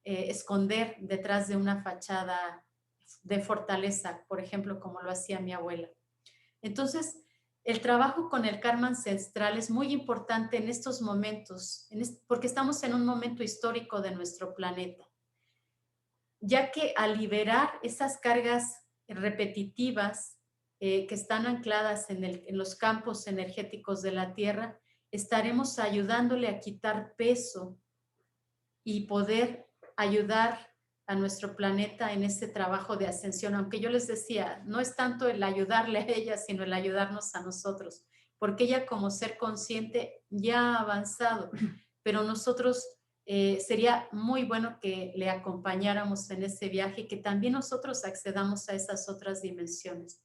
esconder detrás de una fachada de fortaleza, por ejemplo, como lo hacía mi abuela. Entonces, el trabajo con el karma ancestral es muy importante en estos momentos, porque estamos en un momento histórico de nuestro planeta, ya que al liberar esas cargas repetitivas que están ancladas en los campos energéticos de la Tierra, estaremos ayudándole a quitar peso y poder ayudar a nuestro planeta en este trabajo de ascensión, aunque yo les decía, no es tanto el ayudarle a ella, sino el ayudarnos a nosotros, porque ella como ser consciente ya ha avanzado, pero nosotros sería muy bueno que le acompañáramos en ese viaje y que también nosotros accedamos a esas otras dimensiones.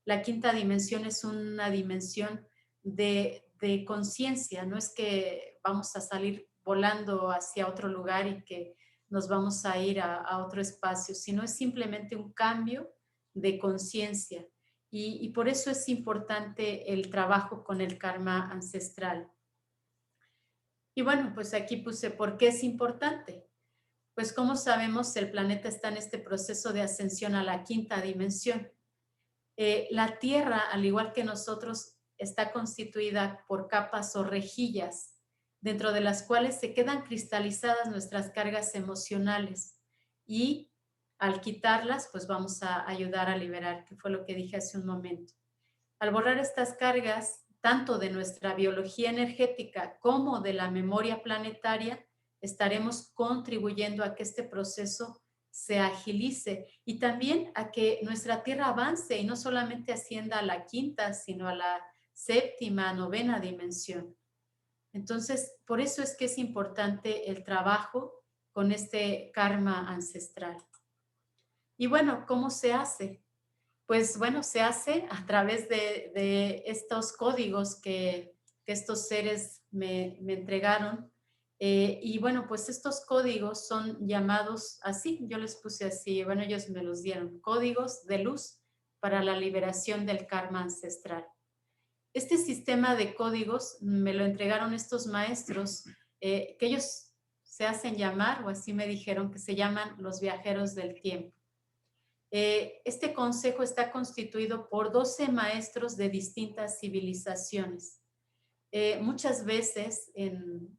La quinta dimensión es una dimensión de conciencia, no es que vamos a salir volando hacia otro lugar y que nos vamos a ir a otro espacio, sino es simplemente un cambio de conciencia. Y por eso es importante el trabajo con el karma ancestral. Y bueno, pues aquí puse por qué es importante. Pues como sabemos, el planeta está en este proceso de ascensión a la quinta dimensión. La Tierra, al igual que nosotros, está constituida por capas o rejillas, dentro de las cuales se quedan cristalizadas nuestras cargas emocionales y al quitarlas, pues vamos a ayudar a liberar, que fue lo que dije hace un momento. Al borrar estas cargas, tanto de nuestra biología energética como de la memoria planetaria, estaremos contribuyendo a que este proceso se agilice y también a que nuestra Tierra avance y no solamente ascienda a la quinta, sino a la séptima, novena dimensión. Entonces, por eso es que es importante el trabajo con este karma ancestral. Y bueno, ¿cómo se hace? Pues bueno, se hace a través de estos códigos que estos seres me entregaron. Y bueno, pues estos códigos son llamados así, yo les puse así, bueno, ellos me los dieron, códigos de luz para la liberación del karma ancestral. Este sistema de códigos me lo entregaron estos maestros, que ellos se hacen llamar, o así me dijeron, que se llaman los viajeros del tiempo. Este consejo está constituido por 12 maestros de distintas civilizaciones. Muchas veces en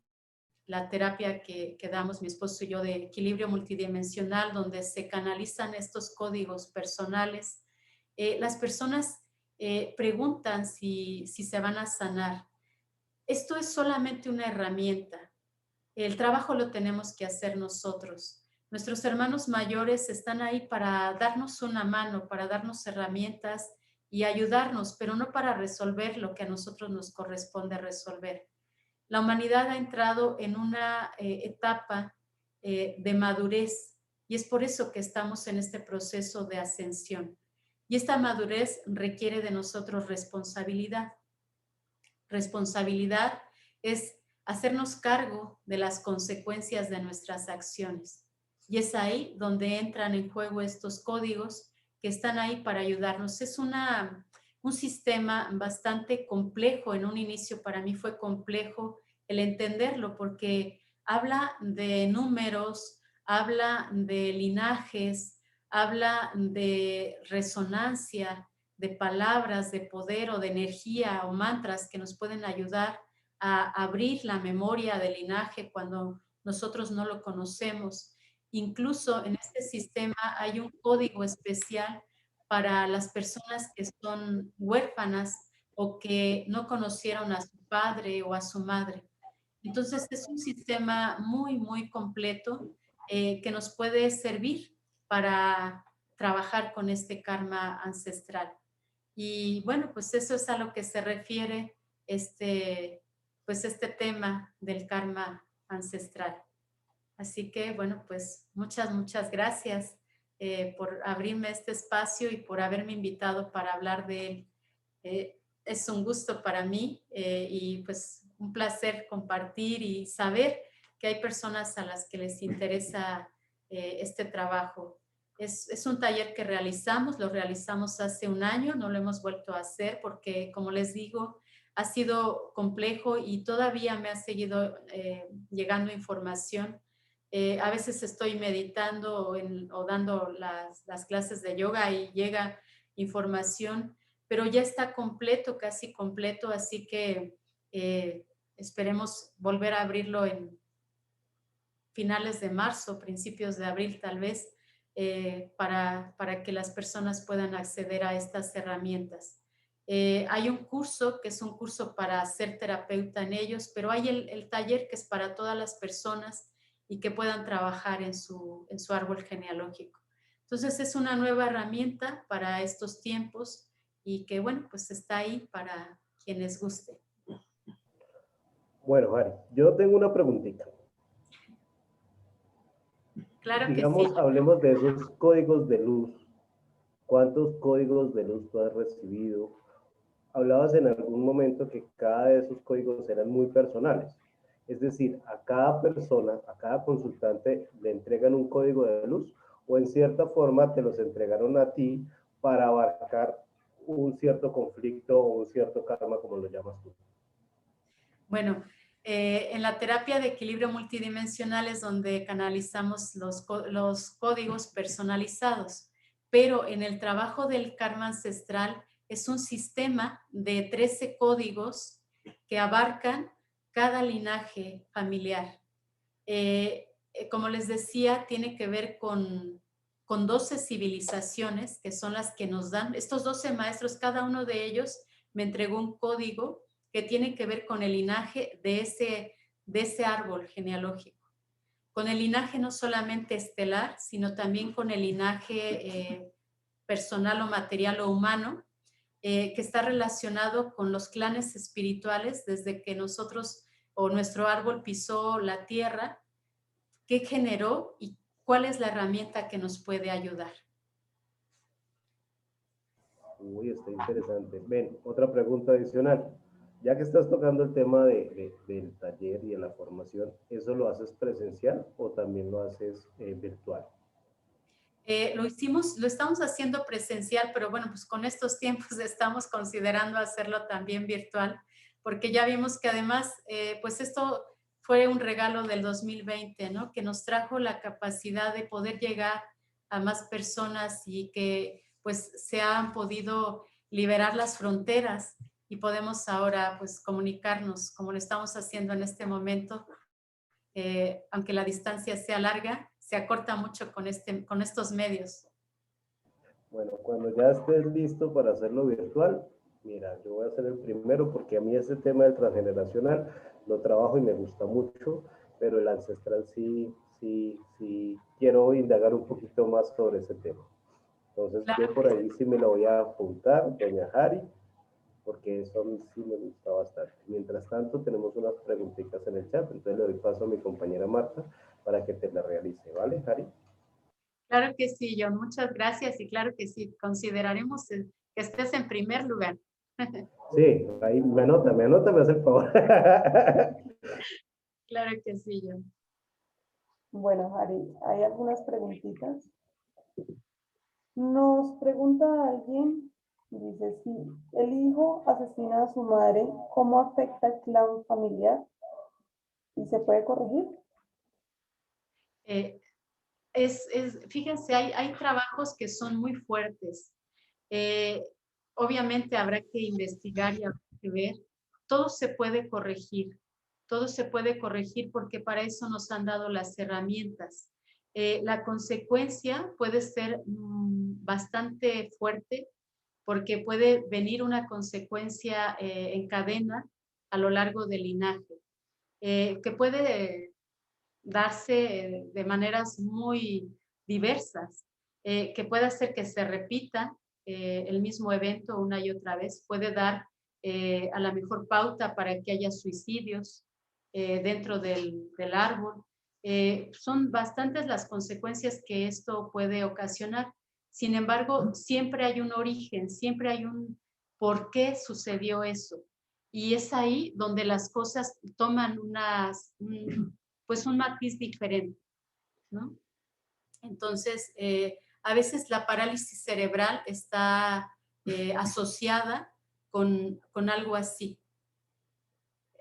la terapia que damos mi esposo y yo de equilibrio multidimensional, donde se canalizan estos códigos personales, las personas preguntan si se van a sanar. Esto es solamente una herramienta. El trabajo lo tenemos que hacer nosotros. Nuestros hermanos mayores están ahí para darnos una mano, para darnos herramientas y ayudarnos, pero no para resolver lo que a nosotros nos corresponde resolver. La humanidad ha entrado en una etapa de madurez y es por eso que estamos en este proceso de ascensión. Y esta madurez requiere de nosotros responsabilidad. Responsabilidad es hacernos cargo de las consecuencias de nuestras acciones. Y es ahí donde entran en juego estos códigos que están ahí para ayudarnos. Es un sistema bastante complejo. En un inicio para mí fue complejo el entenderlo porque habla de números, habla de linajes, habla de resonancia, de palabras, de poder o de energía o mantras que nos pueden ayudar a abrir la memoria del linaje cuando nosotros no lo conocemos. Incluso en este sistema hay un código especial para las personas que son huérfanas o que no conocieron a su padre o a su madre. Entonces es un sistema muy, muy completo que nos puede servir para trabajar con este karma ancestral. Y bueno, pues eso es a lo que se refiere este tema del karma ancestral. Así que bueno, pues muchas gracias por abrirme este espacio y por haberme invitado para hablar de él. Es un gusto para mí y pues un placer compartir y saber que hay personas a las que les interesa este trabajo. Es un taller que lo realizamos hace un año, no lo hemos vuelto a hacer porque, como les digo, ha sido complejo y todavía me ha seguido llegando información. A veces estoy meditando o dando las clases de yoga y llega información, pero ya está completo, casi completo, así que esperemos volver a abrirlo en finales de marzo, principios de abril tal vez, para que las personas puedan acceder a estas herramientas. Hay un curso que es un curso para ser terapeuta en ellos, pero hay el taller que es para todas las personas y que puedan trabajar en su árbol genealógico. Entonces es una nueva herramienta para estos tiempos y que bueno, pues está ahí para quienes guste. Bueno, Ari, yo tengo una preguntita. Claro que Digamos, sí. hablemos de esos códigos de luz. ¿Cuántos códigos de luz tú has recibido? Hablabas en algún momento que cada de esos códigos eran muy personales. Es decir, a cada persona, a cada consultante le entregan un código de luz o en cierta forma te los entregaron a ti para abarcar un cierto conflicto o un cierto karma, como lo llamas tú. Bueno, en la terapia de equilibrio multidimensional es donde canalizamos los códigos personalizados, pero en el trabajo del karma ancestral es un sistema de 13 códigos que abarcan cada linaje familiar. Como les decía, tiene que ver con 12 civilizaciones que son las que nos dan, estos 12 maestros, cada uno de ellos me entregó un código que tiene que ver con el linaje de ese árbol genealógico. Con el linaje no solamente estelar, sino también con el linaje personal o material o humano, que está relacionado con los clanes espirituales desde que nosotros o nuestro árbol pisó la tierra, qué generó y cuál es la herramienta que nos puede ayudar. Uy, está interesante. Ven, otra pregunta adicional. Ya que estás tocando el tema del taller y de la formación, ¿eso lo haces presencial o también lo haces virtual? Lo estamos haciendo presencial, pero bueno, pues con estos tiempos estamos considerando hacerlo también virtual, porque ya vimos que además, pues esto fue un regalo del 2020, ¿no? Que nos trajo la capacidad de poder llegar a más personas y que pues se han podido liberar las fronteras y podemos ahora pues comunicarnos como lo estamos haciendo en este momento. Aunque la distancia sea larga, se acorta mucho con estos medios. Bueno, cuando ya estés listo para hacerlo virtual, mira, yo voy a ser el primero porque a mí ese tema del transgeneracional lo trabajo y me gusta mucho, pero el ancestral sí quiero indagar un poquito más sobre ese tema. Entonces yo Claro por que ahí sí me lo voy a apuntar, doña Jari, porque eso a mí sí me gusta bastante. Mientras tanto, tenemos unas preguntitas en el chat, entonces le doy paso a mi compañera Marta para que te la realice, ¿vale, Jari? Claro que sí, John. Muchas gracias y claro que sí, consideraremos que estés en primer lugar. Sí, ahí me anota, me hace el favor. Claro que sí, John. Bueno, Jari, hay algunas preguntitas. Nos pregunta alguien, dice, si el hijo asesina a su madre, ¿cómo afecta el clan familiar? ¿Y se puede corregir? Eh, Fíjense, hay trabajos que son muy fuertes. Eh, Obviamente habrá que investigar y habrá que ver. Todo se puede corregir. Todo se puede corregir porque para eso nos han dado las herramientas. La consecuencia puede ser bastante fuerte porque puede venir una consecuencia en cadena a lo largo del linaje, que puede darse de maneras muy diversas, que puede hacer que se repita el mismo evento una y otra vez, puede dar a la mejor pauta para que haya suicidios dentro del árbol. Son bastantes las consecuencias que esto puede ocasionar. Sin embargo, siempre hay un origen, siempre hay un por qué sucedió eso. Y es ahí donde las cosas toman pues un matiz diferente, ¿no? Entonces, a veces la parálisis cerebral está asociada con algo así.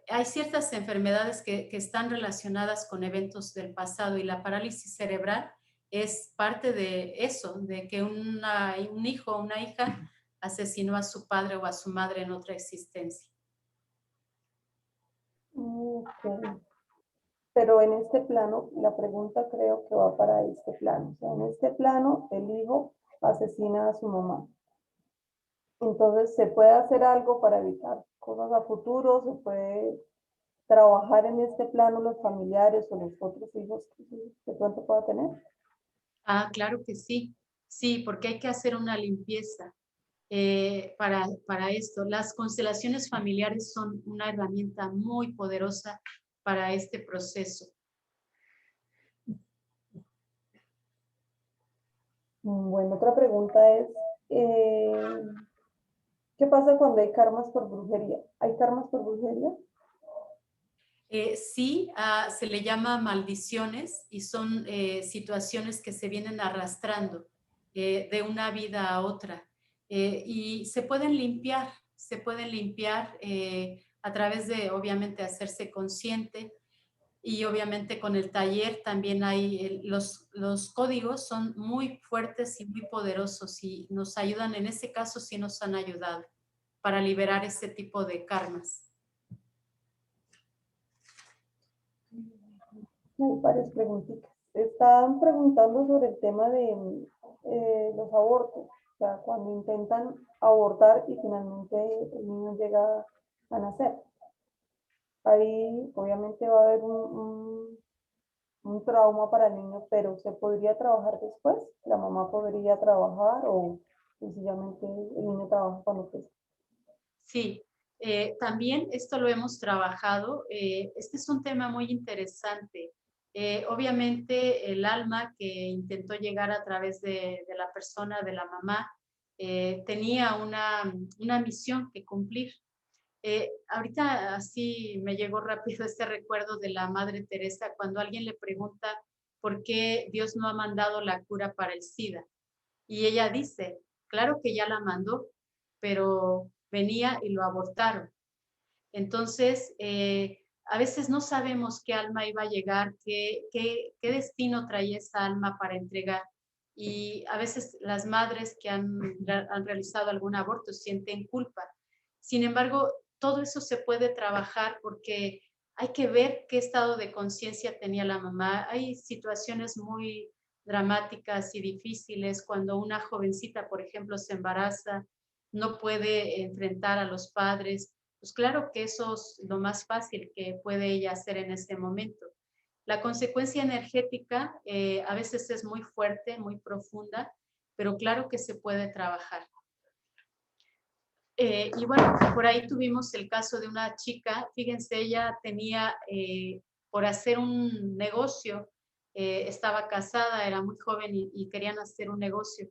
Hay ciertas enfermedades que están relacionadas con eventos del pasado y la parálisis cerebral es parte de eso, de que un hijo o una hija asesinó a su padre o a su madre en otra existencia. Ok. Pero en este plano, la pregunta creo que va para este plano. O sea, en este plano, el hijo asesina a su mamá. Entonces, ¿se puede hacer algo para evitar cosas a futuro? ¿Se puede trabajar en este plano los familiares o los otros hijos que de pronto pueda tener? Ah, claro que sí. Sí, porque hay que hacer una limpieza para esto. Las constelaciones familiares son una herramienta muy poderosa para este proceso. Bueno, otra pregunta es, ¿qué pasa cuando hay karmas por brujería? ¿Hay karmas por brujería? Sí, se le llama maldiciones y son situaciones que se vienen arrastrando de una vida a otra. Y se pueden limpiar a través de, obviamente, hacerse consciente. Y obviamente con el taller también hay, los códigos son muy fuertes y muy poderosos y nos ayudan, en ese caso sí nos han ayudado para liberar ese tipo de karmas. Hay varias preguntitas. Están preguntando sobre el tema de los abortos. O sea, cuando intentan abortar y finalmente el niño llega a nacer. Ahí obviamente va a haber un trauma para el niño, pero ¿se podría trabajar después? ¿La mamá podría trabajar o sencillamente el niño trabaja cuando crezca? Sí, también esto lo hemos trabajado. Este es un tema muy interesante. Obviamente el alma que intentó llegar a través de la persona, de la mamá, tenía una misión que cumplir. Ahorita así me llegó rápido este recuerdo de la Madre Teresa cuando alguien le pregunta ¿por qué Dios no ha mandado la cura para el SIDA? Y ella dice, claro que ya la mandó, pero venía y lo abortaron. Entonces, a veces no sabemos qué alma iba a llegar, qué destino traía esa alma para entregar. Y a veces las madres que han realizado algún aborto sienten culpa. Sin embargo, todo eso se puede trabajar porque hay que ver qué estado de conciencia tenía la mamá. Hay situaciones muy dramáticas y difíciles cuando una jovencita, por ejemplo, se embaraza, no puede enfrentar a los padres. Pues claro que eso es lo más fácil que puede ella hacer en este momento. La consecuencia energética a veces es muy fuerte, muy profunda, pero claro que se puede trabajar. Y bueno, por ahí tuvimos el caso de una chica, fíjense, ella tenía, por hacer un negocio, estaba casada, era muy joven y querían hacer un negocio.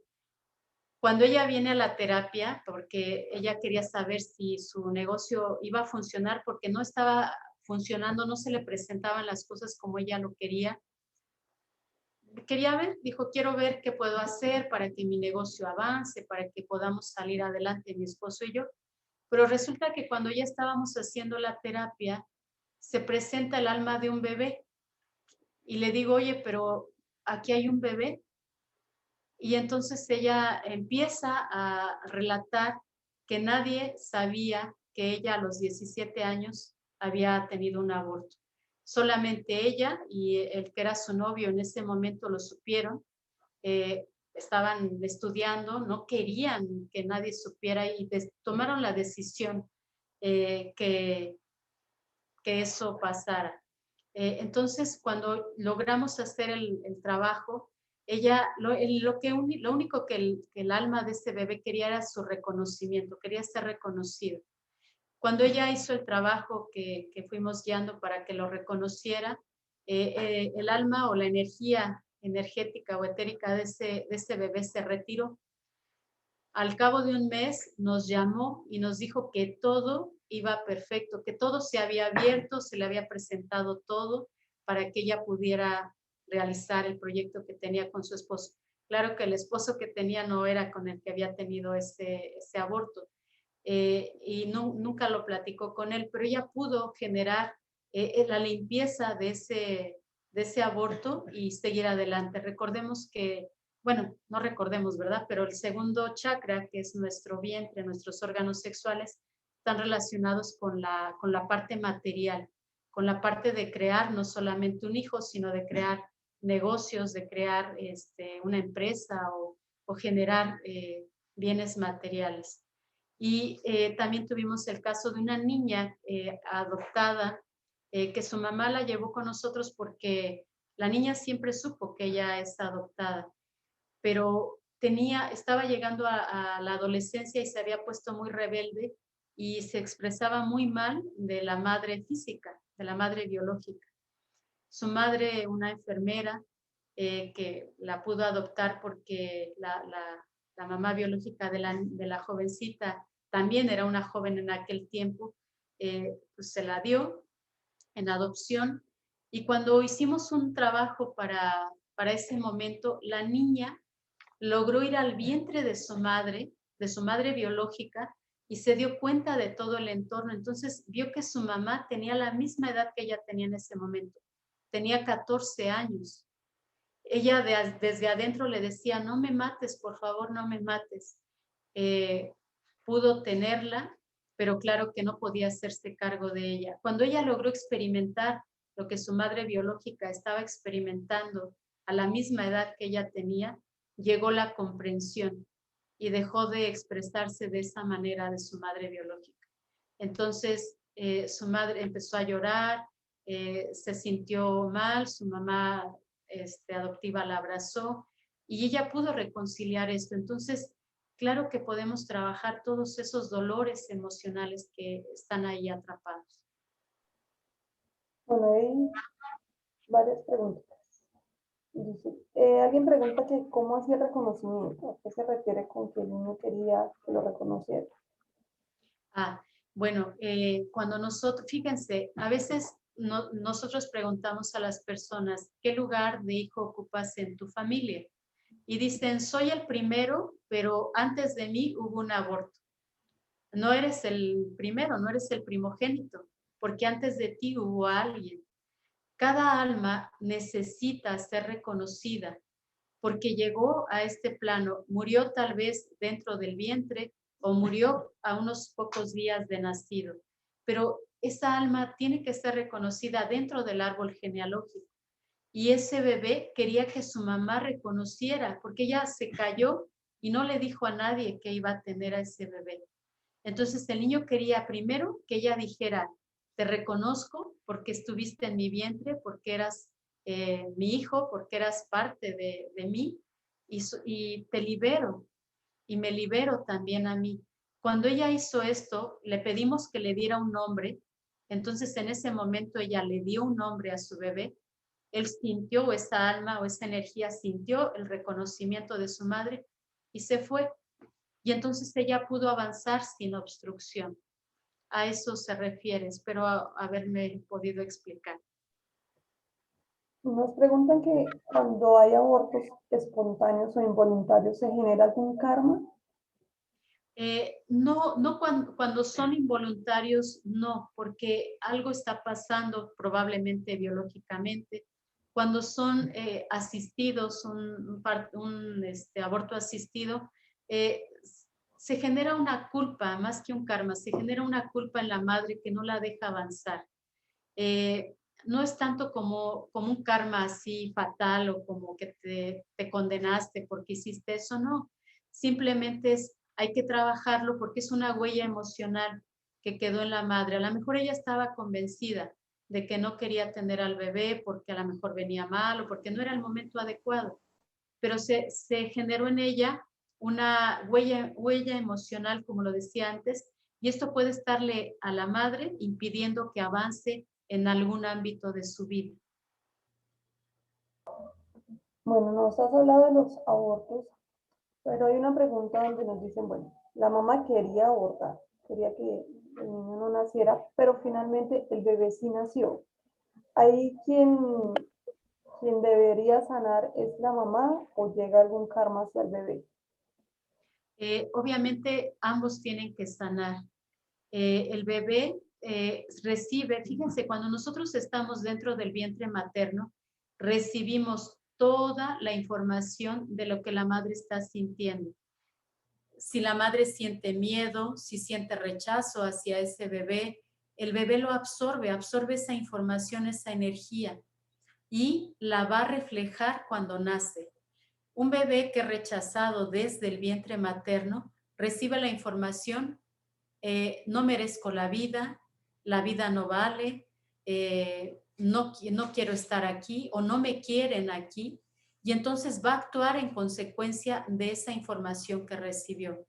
Cuando ella viene a la terapia, porque ella quería saber si su negocio iba a funcionar, porque no estaba funcionando, no se le presentaban las cosas como ella lo quería. Quería ver, dijo, quiero ver qué puedo hacer para que mi negocio avance, para que podamos salir adelante, mi esposo y yo. Pero resulta que cuando ya estábamos haciendo la terapia, se presenta el alma de un bebé y le digo, oye, pero aquí hay un bebé. Y entonces ella empieza a relatar que nadie sabía que ella a los 17 años había tenido un aborto. Solamente ella y el que era su novio en ese momento lo supieron. Estaban estudiando, no querían que nadie supiera y tomaron la decisión que eso pasara. Entonces, cuando logramos hacer el trabajo, ella, lo único que el alma de ese bebé quería era su reconocimiento, quería ser reconocido. Cuando ella hizo el trabajo que fuimos guiando para que lo reconociera, el alma o la energía energética o etérica de ese bebé se retiró. Al cabo de un mes nos llamó y nos dijo que todo iba perfecto, que todo se había abierto, se le había presentado todo para que ella pudiera realizar el proyecto que tenía con su esposo. Claro que el esposo que tenía no era con el que había tenido ese aborto y nunca lo platicó con él, pero ella pudo generar la limpieza de ese aborto y seguir adelante. Recordemos que bueno, no recordemos, ¿verdad? Pero el segundo chakra, que es nuestro vientre, nuestros órganos sexuales, están relacionados con la parte material, con la parte de crear no solamente un hijo, sino de crear negocios, de crear una empresa o generar bienes materiales. Y también tuvimos el caso de una niña adoptada que su mamá la llevó con nosotros porque la niña siempre supo que ella es adoptada, pero estaba llegando a la adolescencia y se había puesto muy rebelde y se expresaba muy mal de la madre física, de la madre biológica. Su madre, una enfermera, que la pudo adoptar porque la mamá biológica de la jovencita también era una joven en aquel tiempo, pues se la dio en adopción. Y cuando hicimos un trabajo para ese momento, la niña logró ir al vientre de su madre biológica, y se dio cuenta de todo el entorno. Entonces vio que su mamá tenía la misma edad que ella tenía en ese momento. Tenía 14 años. Ella desde adentro le decía, no me mates, por favor, no me mates. Pudo tenerla, pero claro que no podía hacerse cargo de ella. Cuando ella logró experimentar lo que su madre biológica estaba experimentando a la misma edad que ella tenía, llegó la comprensión y dejó de expresarse de esa manera de su madre biológica. Entonces, su madre empezó a llorar, se sintió mal, su mamá adoptiva la abrazó y ella pudo reconciliar esto. Entonces, claro que podemos trabajar todos esos dolores emocionales que están ahí atrapados. Bueno, hay varias preguntas. Dice, alguien pregunta que cómo hacía el reconocimiento, a qué se refiere con que el niño quería que lo reconociera. Bueno, cuando nosotros, fíjense, a veces nosotros preguntamos a las personas, ¿qué lugar de hijo ocupas en tu familia? Y dicen, soy el primero, pero antes de mí hubo un aborto. No eres el primero, no eres el primogénito, porque antes de ti hubo alguien. Cada alma necesita ser reconocida porque llegó a este plano, murió tal vez dentro del vientre o murió a unos pocos días de nacido, pero esa alma tiene que ser reconocida dentro del árbol genealógico. Y ese bebé quería que su mamá reconociera, porque ella se cayó y no le dijo a nadie que iba a tener a ese bebé. Entonces el niño quería primero que ella dijera, te reconozco porque estuviste en mi vientre, porque eras mi hijo, porque eras parte de mí y te libero y me libero también a mí. Cuando ella hizo esto, le pedimos que le diera un nombre. Entonces en ese momento ella le dio un nombre a su bebé. Él sintió, o esa alma o esa energía sintió el reconocimiento de su madre y se fue. Y entonces ella pudo avanzar sin obstrucción. A eso se refiere, espero haberme podido explicar. Nos preguntan que cuando hay abortos espontáneos o involuntarios, ¿se genera algún karma? No cuando son involuntarios, no, porque algo está pasando probablemente biológicamente. Cuando son asistidos, un aborto asistido, se genera una culpa, más que un karma, se genera una culpa en la madre que no la deja avanzar. No es tanto como un karma así fatal o como que te condenaste porque hiciste eso, no. Simplemente hay que trabajarlo porque es una huella emocional que quedó en la madre. A lo mejor ella estaba convencida de que no quería tener al bebé porque a lo mejor venía mal o porque no era el momento adecuado, pero se generó en ella una huella emocional, como lo decía antes, y esto puede estarle a la madre impidiendo que avance en algún ámbito de su vida. Bueno, nos has hablado de los abortos, pero hay una pregunta donde nos dicen, bueno, la mamá quería abortar, quería que el niño no naciera, pero finalmente el bebé sí nació. Ahí quien debería sanar es la mamá o llega algún karma hacia el bebé. Obviamente ambos tienen que sanar. El bebé recibe, fíjense, cuando nosotros estamos dentro del vientre materno, recibimos toda la información de lo que la madre está sintiendo. Si la madre siente miedo, si siente rechazo hacia ese bebé, el bebé lo absorbe esa información, esa energía y la va a reflejar cuando nace. Un bebé que es rechazado desde el vientre materno recibe la información, no merezco la vida no vale, no quiero estar aquí o no me quieren aquí, y entonces va a actuar en consecuencia de esa información que recibió.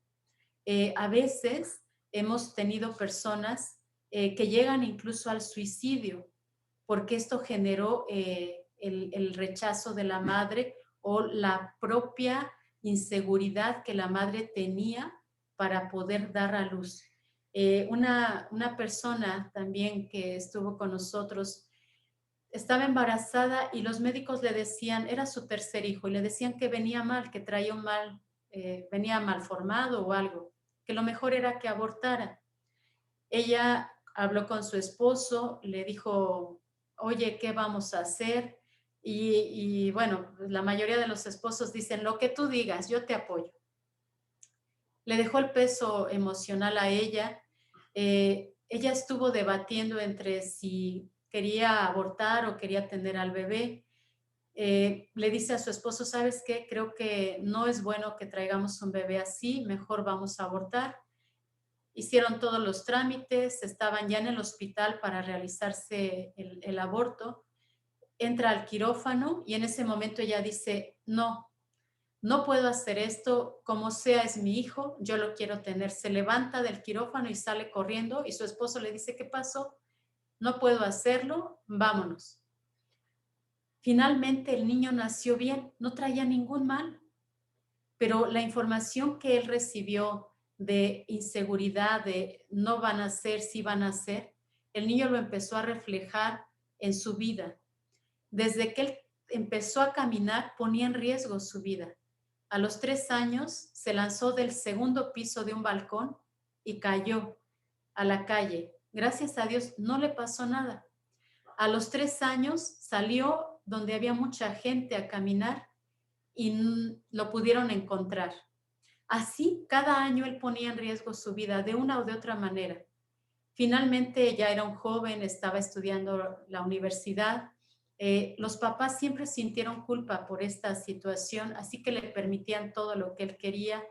A veces hemos tenido personas que llegan incluso al suicidio porque esto generó el rechazo de la madre o la propia inseguridad que la madre tenía para poder dar a luz. Una persona también que estuvo con nosotros estaba embarazada y los médicos le decían, era su tercer hijo, y le decían que venía mal, que traía un mal, venía mal formado o algo, que lo mejor era que abortara. Ella habló con su esposo, le dijo, oye, ¿qué vamos a hacer? Y bueno, la mayoría de los esposos dicen, lo que tú digas, yo te apoyo. Le dejó el peso emocional a ella. Ella estuvo debatiendo entre si quería abortar o quería tener al bebé. Le dice a su esposo, ¿sabes qué? Creo que no es bueno que traigamos un bebé así, mejor vamos a abortar. Hicieron todos los trámites, estaban ya en el hospital para realizarse el aborto. Entra al quirófano y en ese momento ella dice, no puedo hacer esto, como sea es mi hijo, yo lo quiero tener. Se levanta del quirófano y sale corriendo y su esposo le dice, ¿qué pasó? No puedo hacerlo, vámonos. Finalmente el niño nació bien, no traía ningún mal, pero la información que él recibió de inseguridad, de no van a ser, sí van a ser, el niño lo empezó a reflejar en su vida. Desde que él empezó a caminar, ponía en riesgo su vida. A los 3 años se lanzó del segundo piso de un balcón y cayó a la calle. Gracias a Dios no le pasó nada. A los 3 años salió donde había mucha gente a caminar y lo pudieron encontrar. Así, cada año él ponía en riesgo su vida de una o de otra manera. Finalmente ya era un joven, estaba estudiando la universidad. Los papás siempre sintieron culpa por esta situación, así que le permitían todo lo que él quería.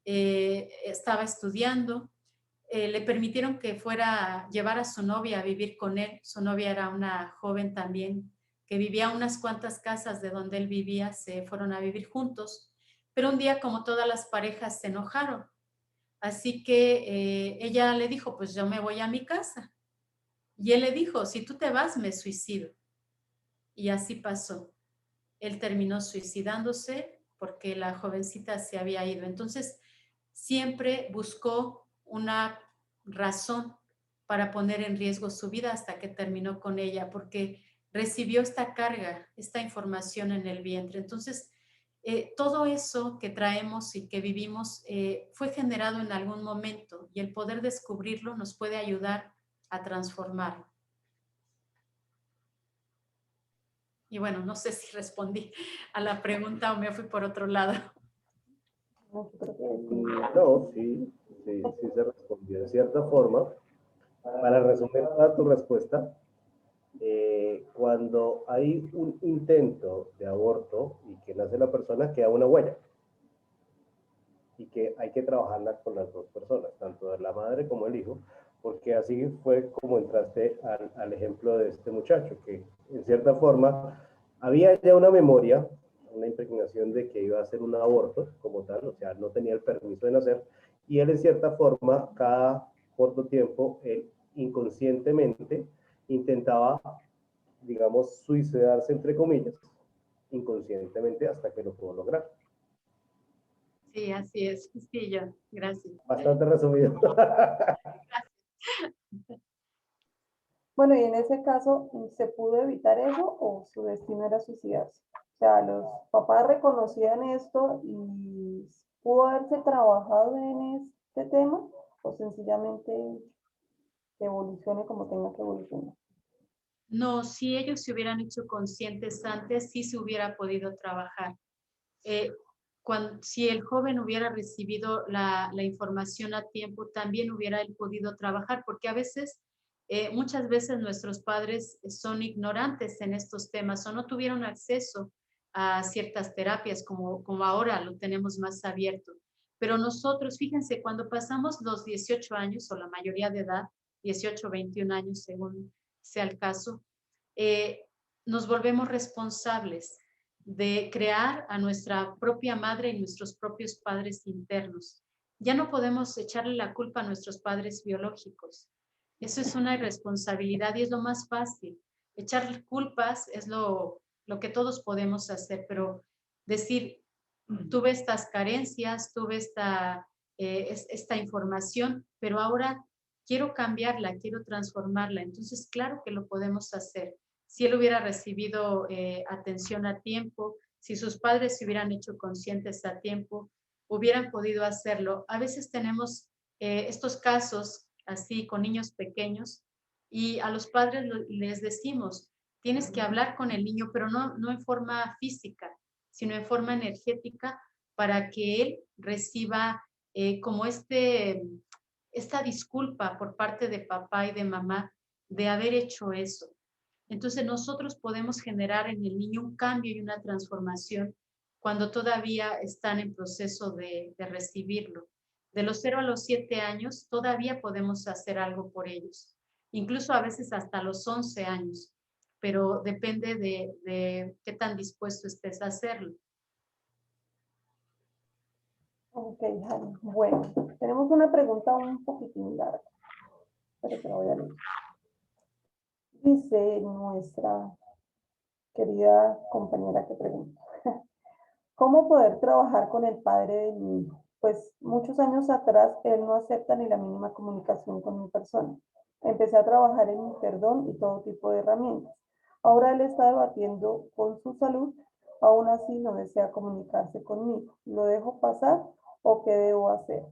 Estaba estudiando, le permitieron que fuera llevar a su novia a vivir con él. Su novia era una joven también que vivía a unas cuantas casas de donde él vivía, se fueron a vivir juntos. Pero un día, como todas las parejas, se enojaron. Así que ella le dijo, pues yo me voy a mi casa. Y él le dijo, si tú te vas, me suicido. Y así pasó. Él terminó suicidándose porque la jovencita se había ido. Entonces, siempre buscó una razón para poner en riesgo su vida hasta que terminó con ella, porque recibió esta carga, esta información en el vientre. Entonces, todo eso que traemos y que vivimos fue generado en algún momento y el poder descubrirlo nos puede ayudar a transformarlo. Y bueno, no sé si respondí a la pregunta o me fui por otro lado. No, sí se respondió de cierta forma. Para resumir toda tu respuesta, cuando hay un intento de aborto y que nace la persona, queda una huella. Y que hay que trabajarla con las dos personas, tanto de la madre como el hijo, porque así fue como entraste al ejemplo de este muchacho, que en cierta forma había ya una memoria, una impregnación de que iba a hacer un aborto como tal, o sea, no tenía el permiso de nacer, y él en cierta forma, cada corto tiempo, él inconscientemente intentaba, digamos, suicidarse entre comillas, inconscientemente hasta que lo pudo lograr. Sí, así es, Castillo. Gracias. Bastante resumido. Bueno, y en ese caso, ¿se pudo evitar eso o su destino era suicidarse? O sea, los papás reconocían esto y pudo haberse trabajado en este tema o sencillamente evolucione como tenga que evolucionar. No, si ellos se hubieran hecho conscientes antes, sí se hubiera podido trabajar. Si el joven hubiera recibido la información a tiempo, también hubiera él podido trabajar, porque a veces, muchas veces nuestros padres son ignorantes en estos temas o no tuvieron acceso a ciertas terapias como ahora lo tenemos más abierto. Pero nosotros, fíjense, cuando pasamos los 18 años o la mayoría de edad, 18, 21 años según sea el caso, nos volvemos responsables de crear a nuestra propia madre y nuestros propios padres internos. Ya no podemos echarle la culpa a nuestros padres biológicos. Eso es una irresponsabilidad y es lo más fácil. Echarle culpas es lo que todos podemos hacer, pero decir, tuve estas carencias, tuve esta información, pero ahora quiero cambiarla, quiero transformarla. Entonces, claro que lo podemos hacer. Si él hubiera recibido atención a tiempo, si sus padres se hubieran hecho conscientes a tiempo, hubieran podido hacerlo. A veces tenemos estos casos así con niños pequeños y a los padres les decimos, tienes que hablar con el niño, pero no en forma física, sino en forma energética para que él reciba como esta disculpa por parte de papá y de mamá de haber hecho eso. Entonces nosotros podemos generar en el niño un cambio y una transformación cuando todavía están en proceso de recibirlo. De los 0 a los 7 años todavía podemos hacer algo por ellos, incluso a veces hasta los 11 años, pero depende de qué tan dispuesto estés a hacerlo. Ok, Jani. Bueno, tenemos una pregunta un poquitín larga, pero te la voy a leer. Dice nuestra querida compañera que pregunta, ¿cómo poder trabajar con el padre de mi hijo? Pues muchos años atrás él no acepta ni la mínima comunicación con mi persona. Empecé a trabajar en mi perdón y todo tipo de herramientas. Ahora él está debatiendo con su salud, aún así no desea comunicarse conmigo. ¿Lo dejo pasar o qué debo hacer?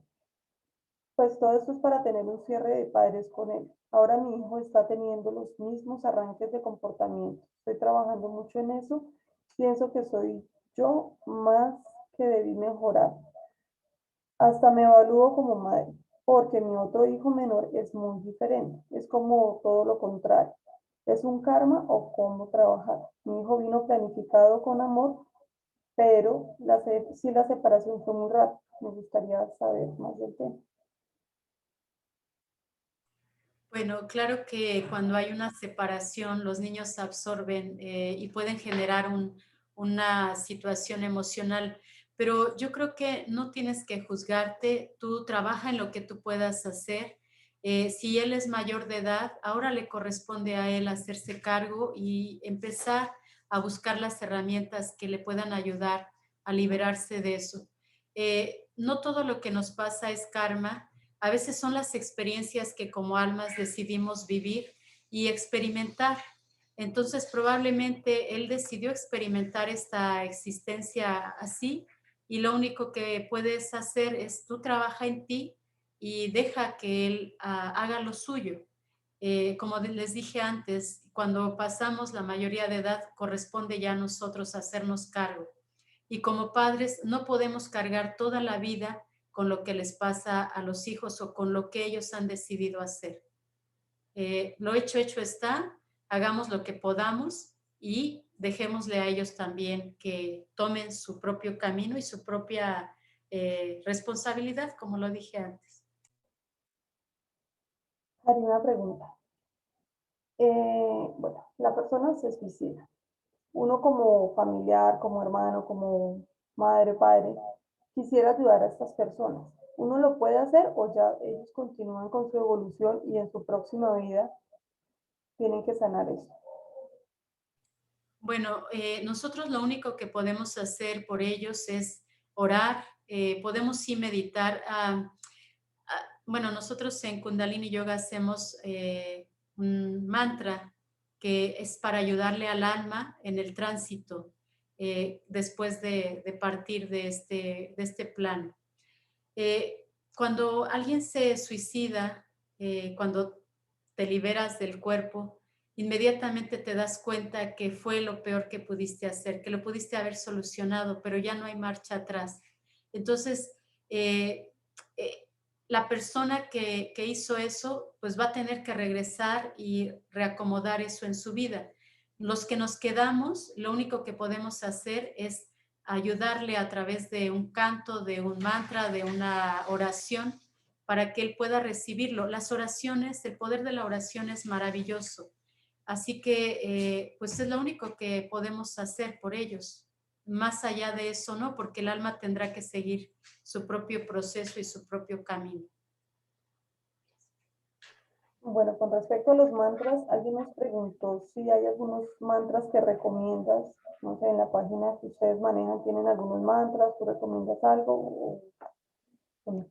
Pues todo esto es para tener un cierre de padres con él. Ahora mi hijo está teniendo los mismos arranques de comportamiento. Estoy trabajando mucho en eso. Pienso que soy yo más que debí mejorar. Hasta me evalúo como madre, porque mi otro hijo menor es muy diferente. Es como todo lo contrario. ¿Es un karma o cómo trabajar? Mi hijo vino planificado con amor, pero sí la separación fue muy rápida. Me gustaría saber más del tema. Bueno, claro que cuando hay una separación, los niños absorben y pueden generar una situación emocional, pero yo creo que no tienes que juzgarte, tú trabaja en lo que tú puedas hacer. Si él es mayor de edad, ahora le corresponde a él hacerse cargo y empezar a buscar las herramientas que le puedan ayudar a liberarse de eso. No todo lo que nos pasa es karma. A veces son las experiencias que como almas decidimos vivir y experimentar. Entonces, probablemente él decidió experimentar esta existencia así y lo único que puedes hacer es tú trabaja en ti y deja que él haga lo suyo. Como les dije antes, cuando pasamos la mayoría de edad, corresponde ya a nosotros hacernos cargo. Y como padres no podemos cargar toda la vida con lo que les pasa a los hijos o con lo que ellos han decidido hacer. Lo hecho está, hagamos lo que podamos y dejémosle a ellos también que tomen su propio camino y su propia responsabilidad, como lo dije antes. Haré una pregunta. Bueno, la persona se suicida. Uno como familiar, como hermano, como madre, padre, quisiera ayudar a estas personas. ¿Uno lo puede hacer o ya ellos continúan con su evolución y en su próxima vida tienen que sanar eso? Bueno, nosotros lo único que podemos hacer por ellos es orar, podemos sí meditar. Bueno, nosotros en Kundalini Yoga hacemos un mantra que es para ayudarle al alma en el tránsito después de partir de este plano. Cuando alguien se suicida, cuando te liberas del cuerpo, inmediatamente te das cuenta que fue lo peor que pudiste hacer, que lo pudiste haber solucionado, pero ya no hay marcha atrás. Entonces, eh, eh, la persona que hizo eso, pues va a tener que regresar y reacomodar eso en su vida. Los que nos quedamos, lo único que podemos hacer es ayudarle a través de un canto, de un mantra, de una oración, para que él pueda recibirlo. Las oraciones, el poder de la oración es maravilloso. Así que, pues es lo único que podemos hacer por ellos. Más allá de eso, no, porque el alma tendrá que seguir su propio proceso y su propio camino. Bueno, con respecto a los mantras, alguien nos preguntó si hay algunos mantras que recomiendas. No sé, en la página que ustedes manejan, ¿tienen algunos mantras? ¿Tú recomiendas algo? No?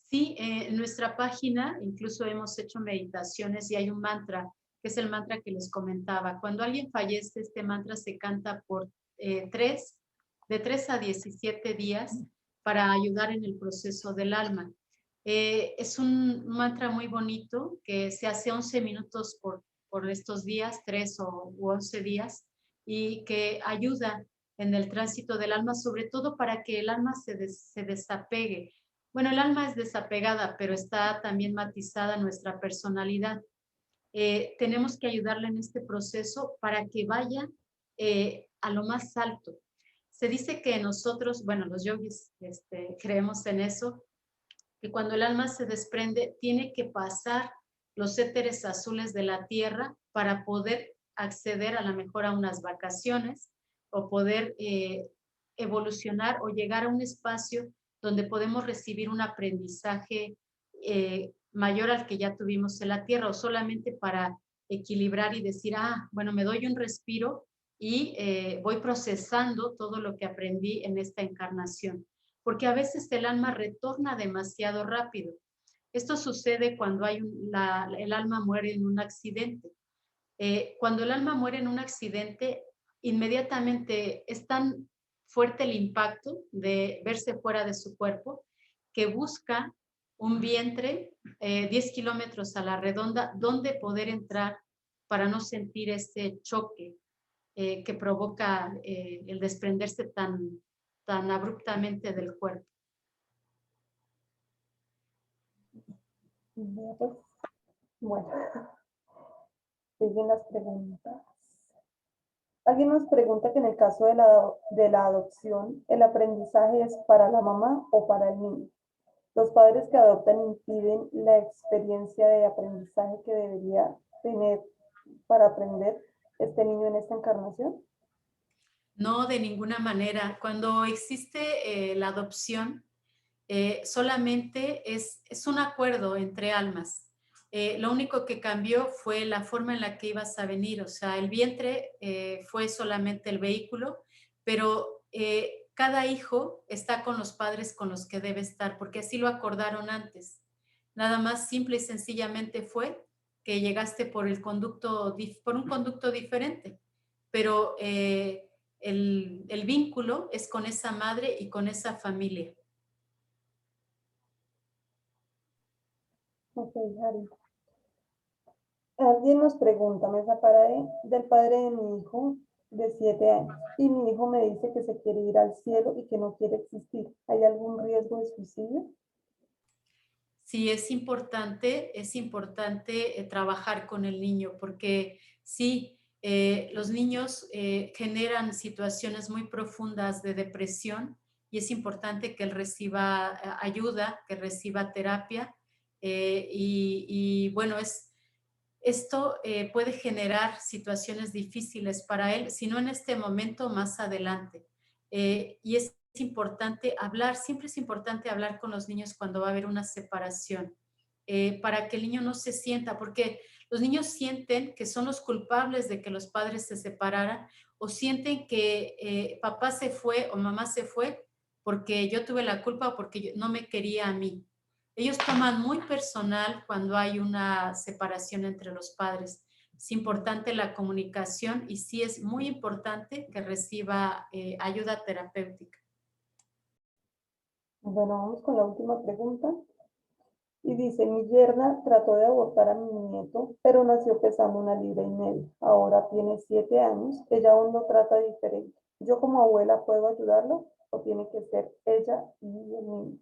Sí, en nuestra página incluso hemos hecho meditaciones y hay un mantra, que es el mantra que les comentaba. Cuando alguien fallece, este mantra se canta por de 3 a 17 días para ayudar en el proceso del alma. Es un mantra muy bonito que se hace 11 minutos por estos días, 3 u 11 días, y que ayuda en el tránsito del alma, sobre todo para que el alma se desapegue. Bueno, el alma es desapegada, pero está también matizada nuestra personalidad. Tenemos que ayudarle en este proceso para que vaya a lo más alto. Se dice que nosotros, bueno, los yogis creemos en eso, que cuando el alma se desprende, tiene que pasar los éteres azules de la tierra para poder acceder a la mejor a unas vacaciones o poder evolucionar o llegar a un espacio donde podemos recibir un aprendizaje mayor al que ya tuvimos en la tierra o solamente para equilibrar y decir, bueno, me doy un respiro y voy procesando todo lo que aprendí en esta encarnación. Porque a veces el alma retorna demasiado rápido. Esto sucede cuando el alma muere en un accidente. Cuando el alma muere en un accidente, inmediatamente es tan fuerte el impacto de verse fuera de su cuerpo que busca un vientre 10 kilómetros a la redonda donde poder entrar para no sentir ese choque que provoca el desprenderse tan abruptamente del cuerpo. Vea, pues, bueno, siguen las preguntas. Alguien nos pregunta que en el caso de la adopción, ¿el aprendizaje es para la mamá o para el niño? ¿Los padres que adoptan impiden la experiencia de aprendizaje que debería tener para aprender este niño en esta encarnación? No, de ninguna manera. Cuando existe la adopción, solamente es un acuerdo entre almas. Lo único que cambió fue la forma en la que ibas a venir, o sea, el vientre fue solamente el vehículo, pero cada hijo está con los padres con los que debe estar, porque así lo acordaron antes. Nada más simple y sencillamente fue que llegaste por por un conducto diferente, pero el vínculo es con esa madre y con esa familia. Ok, Harry. Alguien nos pregunta, me separé del padre de mi hijo de 7 años y mi hijo me dice que se quiere ir al cielo y que no quiere existir. ¿Hay algún riesgo de suicidio? Sí, es importante trabajar con el niño porque sí, los niños generan situaciones muy profundas de depresión y es importante que él reciba ayuda, que reciba terapia y bueno, esto puede generar situaciones difíciles para él, si no en este momento, más adelante. Y es importante hablar, siempre es importante hablar con los niños cuando va a haber una separación, para que el niño no se sienta, porque los niños sienten que son los culpables de que los padres se separaran o sienten que papá se fue o mamá se fue porque yo tuve la culpa o porque no me quería a mí. Ellos toman muy personal cuando hay una separación entre los padres. Es importante la comunicación y sí es muy importante que reciba ayuda terapéutica. Bueno, vamos con la última pregunta. Y dice, mi yerna trató de abortar a mi nieto, pero nació pesando 1,5 libras. Ahora tiene 7 años, ella aún lo trata diferente. ¿Yo como abuela puedo ayudarlo o tiene que ser ella y el niño?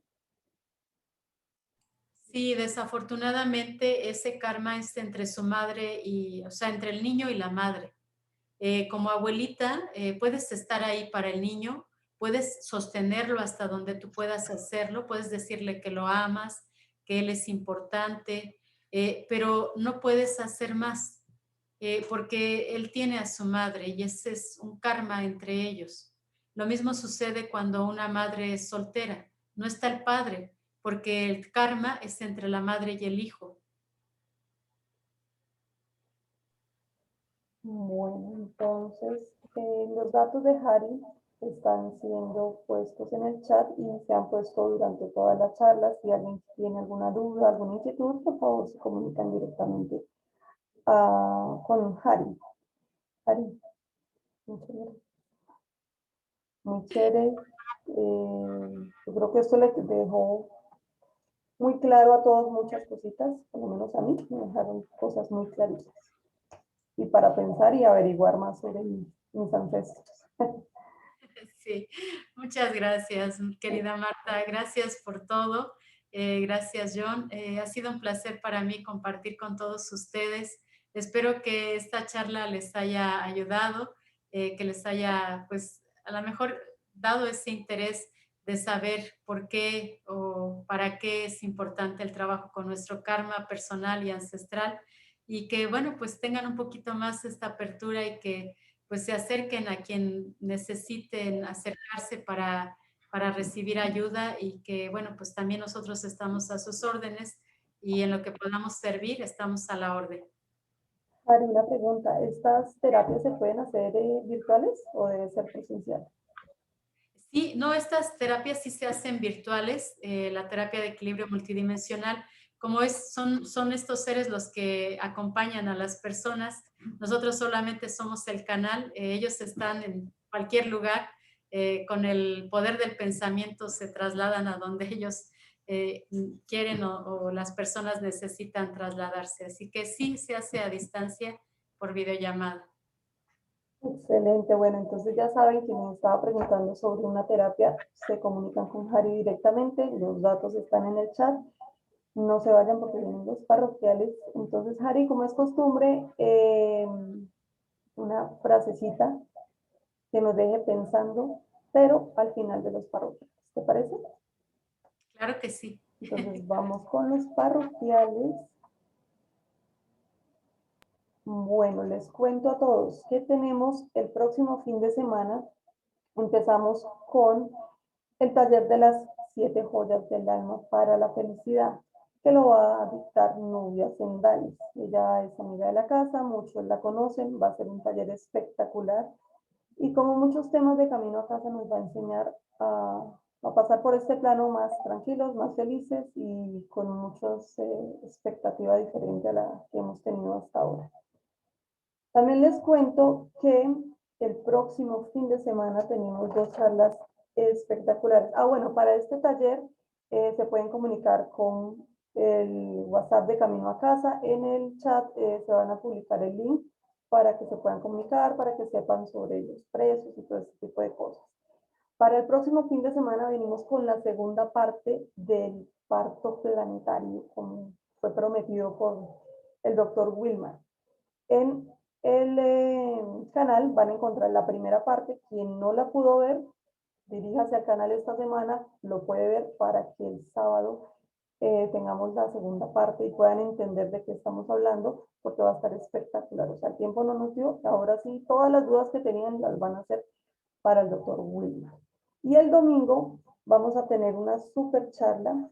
Sí, desafortunadamente ese karma es entre su madre y, o sea, entre el niño y la madre. Como abuelita, puedes estar ahí para el niño, puedes sostenerlo hasta donde tú puedas hacerlo, puedes decirle que lo amas, que él es importante, pero no puedes hacer más, porque él tiene a su madre y ese es un karma entre ellos. Lo mismo sucede cuando una madre es soltera, no está el padre, porque el karma es entre la madre y el hijo. Bueno, entonces los datos de Harry están siendo puestos en el chat y se han puesto durante toda la charla. Si alguien tiene alguna duda, alguna inquietud, por favor se comunican directamente con Harry. Harry, muchas gracias. Muy chévere. Yo creo que esto le dejó muy claro a todos muchas cositas, por lo menos a mí, me dejaron cosas muy claritas. Y para pensar y averiguar más sobre mis ancestros. Sí, muchas gracias, querida Marta. Gracias por todo. Gracias, John. Ha sido un placer para mí compartir con todos ustedes. Espero que esta charla les haya ayudado, que les haya, pues, a lo mejor dado ese interés de saber por qué o para qué es importante el trabajo con nuestro karma personal y ancestral y que, bueno, pues tengan un poquito más esta apertura y que pues se acerquen a quien necesiten acercarse para recibir ayuda y que, bueno, pues también nosotros estamos a sus órdenes y en lo que podamos servir estamos a la orden. Mari, una pregunta, ¿estas terapias se pueden hacer virtuales o debe ser presencial? Sí, no, estas terapias sí se hacen virtuales, la terapia de equilibrio multidimensional, como son estos seres los que acompañan a las personas, Nosotros solamente somos el canal, ellos están en cualquier lugar, con el poder del pensamiento se trasladan a donde ellos quieren o las personas necesitan trasladarse. Así que sí se hace a distancia por videollamada. Excelente, bueno, entonces ya saben, quien me estaba preguntando sobre una terapia, se comunican con Harry directamente, los datos están en el chat, no se vayan porque vienen los parroquiales. Entonces, Harry, como es costumbre, una frasecita que nos deje pensando, pero al final de los parroquiales, ¿te parece? Claro que sí. Entonces vamos con los parroquiales. Bueno, les cuento a todos que tenemos el próximo fin de semana. Empezamos con el taller de las 7 joyas del alma para la felicidad, que lo va a dictar Nubia Sendales. Ella es amiga de la casa, muchos la conocen, va a ser un taller espectacular. Y como muchos temas de camino a casa nos va a enseñar a pasar por este plano más tranquilos, más felices y con muchas expectativas diferentes a la que hemos tenido hasta ahora. También les cuento que el próximo fin de semana tenemos 2 charlas espectaculares. Bueno, para este taller se pueden comunicar con el WhatsApp de Camino a Casa. En el chat se van a publicar el link para que se puedan comunicar, para que sepan sobre los precios y todo ese tipo de cosas. Para el próximo fin de semana venimos con la segunda parte del parto planetario, como fue prometido por el doctor Wilmar. En el canal van a encontrar la primera parte. Quien no la pudo ver, diríjase al canal esta semana, lo puede ver para que el sábado tengamos la segunda parte y puedan entender de qué estamos hablando, porque va a estar espectacular. O sea, el tiempo no nos dio, ahora sí, todas las dudas que tenían las van a hacer para el doctor Wilmar. Y el domingo vamos a tener una super charla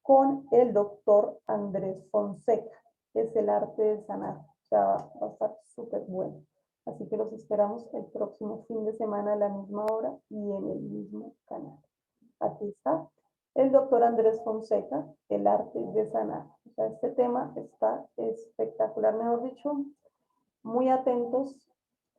con el doctor Andrés Fonseca, que es el arte de sanar. O sea, va a estar súper bueno. Así que los esperamos el próximo fin de semana a la misma hora y en el mismo canal. Aquí está el doctor Andrés Fonseca, el arte de sanar. O sea, este tema está espectacular, mejor dicho, muy atentos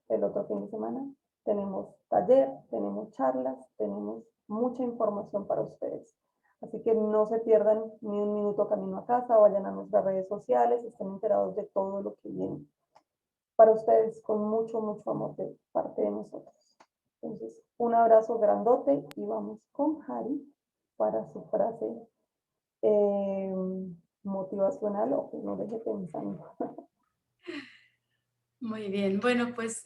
el otro fin de semana. Tenemos taller, tenemos charlas, tenemos mucha información para ustedes. Así que no se pierdan ni un minuto camino a casa, vayan a nuestras redes sociales, estén enterados de todo lo que viene para ustedes con mucho, mucho amor de parte de nosotros. Entonces, un abrazo grandote y vamos con Harry para su frase motivacional o que no deje pensando. Muy bien, bueno, pues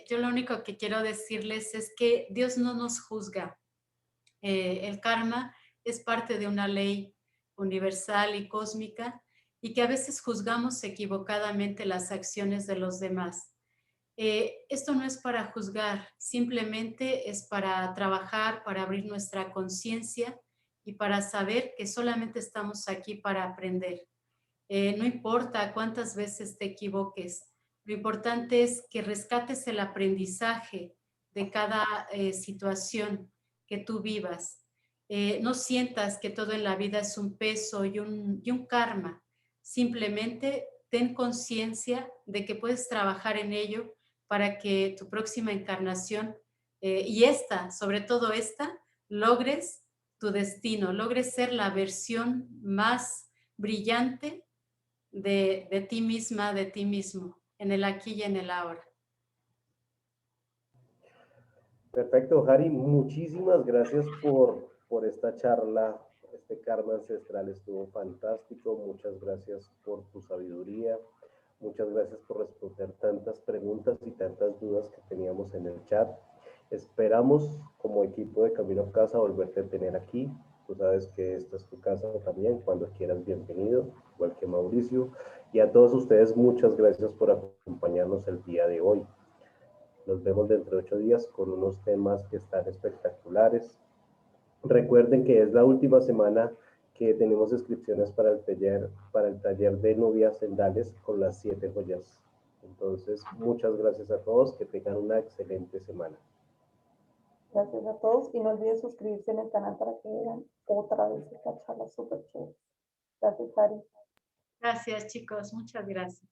yo lo único que quiero decirles es que Dios no nos juzga. El karma es parte de una ley universal y cósmica y que a veces juzgamos equivocadamente las acciones de los demás. Esto no es para juzgar, simplemente es para trabajar, para abrir nuestra conciencia y para saber que solamente estamos aquí para aprender. No importa cuántas veces te equivoques, lo importante es que rescates el aprendizaje de cada situación que tú vivas. No sientas que todo en la vida es un peso y un karma. Simplemente ten conciencia de que puedes trabajar en ello para que tu próxima encarnación y esta, sobre todo esta, logres tu destino, logres ser la versión más brillante de ti misma, de ti mismo, en el aquí y en el ahora. Perfecto, Harry, muchísimas gracias por esta charla. Este karma ancestral estuvo fantástico. Muchas gracias por tu sabiduría. Muchas gracias por responder tantas preguntas y tantas dudas que teníamos en el chat. Esperamos como equipo de Camino a Casa volverte a tener aquí. Tú sabes que esta es tu casa también. Cuando quieras, bienvenido, igual que Mauricio. Y a todos ustedes, muchas gracias por acompañarnos el día de hoy. Nos vemos dentro de 8 días con unos temas que están espectaculares. Recuerden que es la última semana que tenemos inscripciones para el taller de Nubias Sendales con las 7 joyas. Entonces, muchas gracias a todos. Que tengan una excelente semana. Gracias a todos y no olviden suscribirse en el canal para que vean otra vez esta charla súper chévere. Gracias, Harry. Gracias, chicos. Muchas gracias.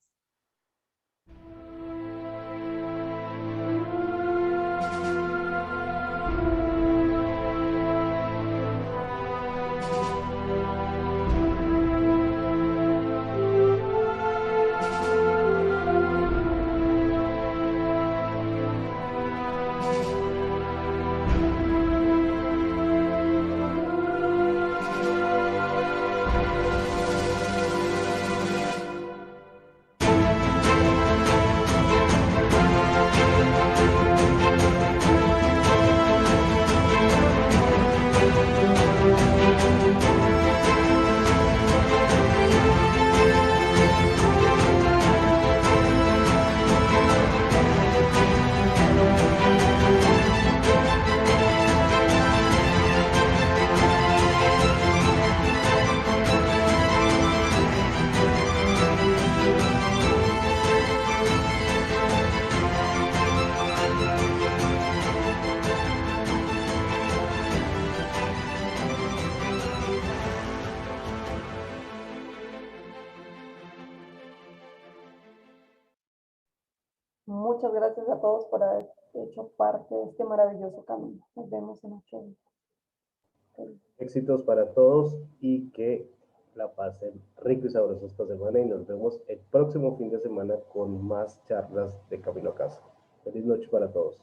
Muchas gracias a todos por haber hecho parte de este maravilloso camino. Nos vemos en 8 días. Éxitos para todos y que la pasen rico y sabroso esta semana y nos vemos el próximo fin de semana con más charlas de Camino a Casa. Feliz noche para todos.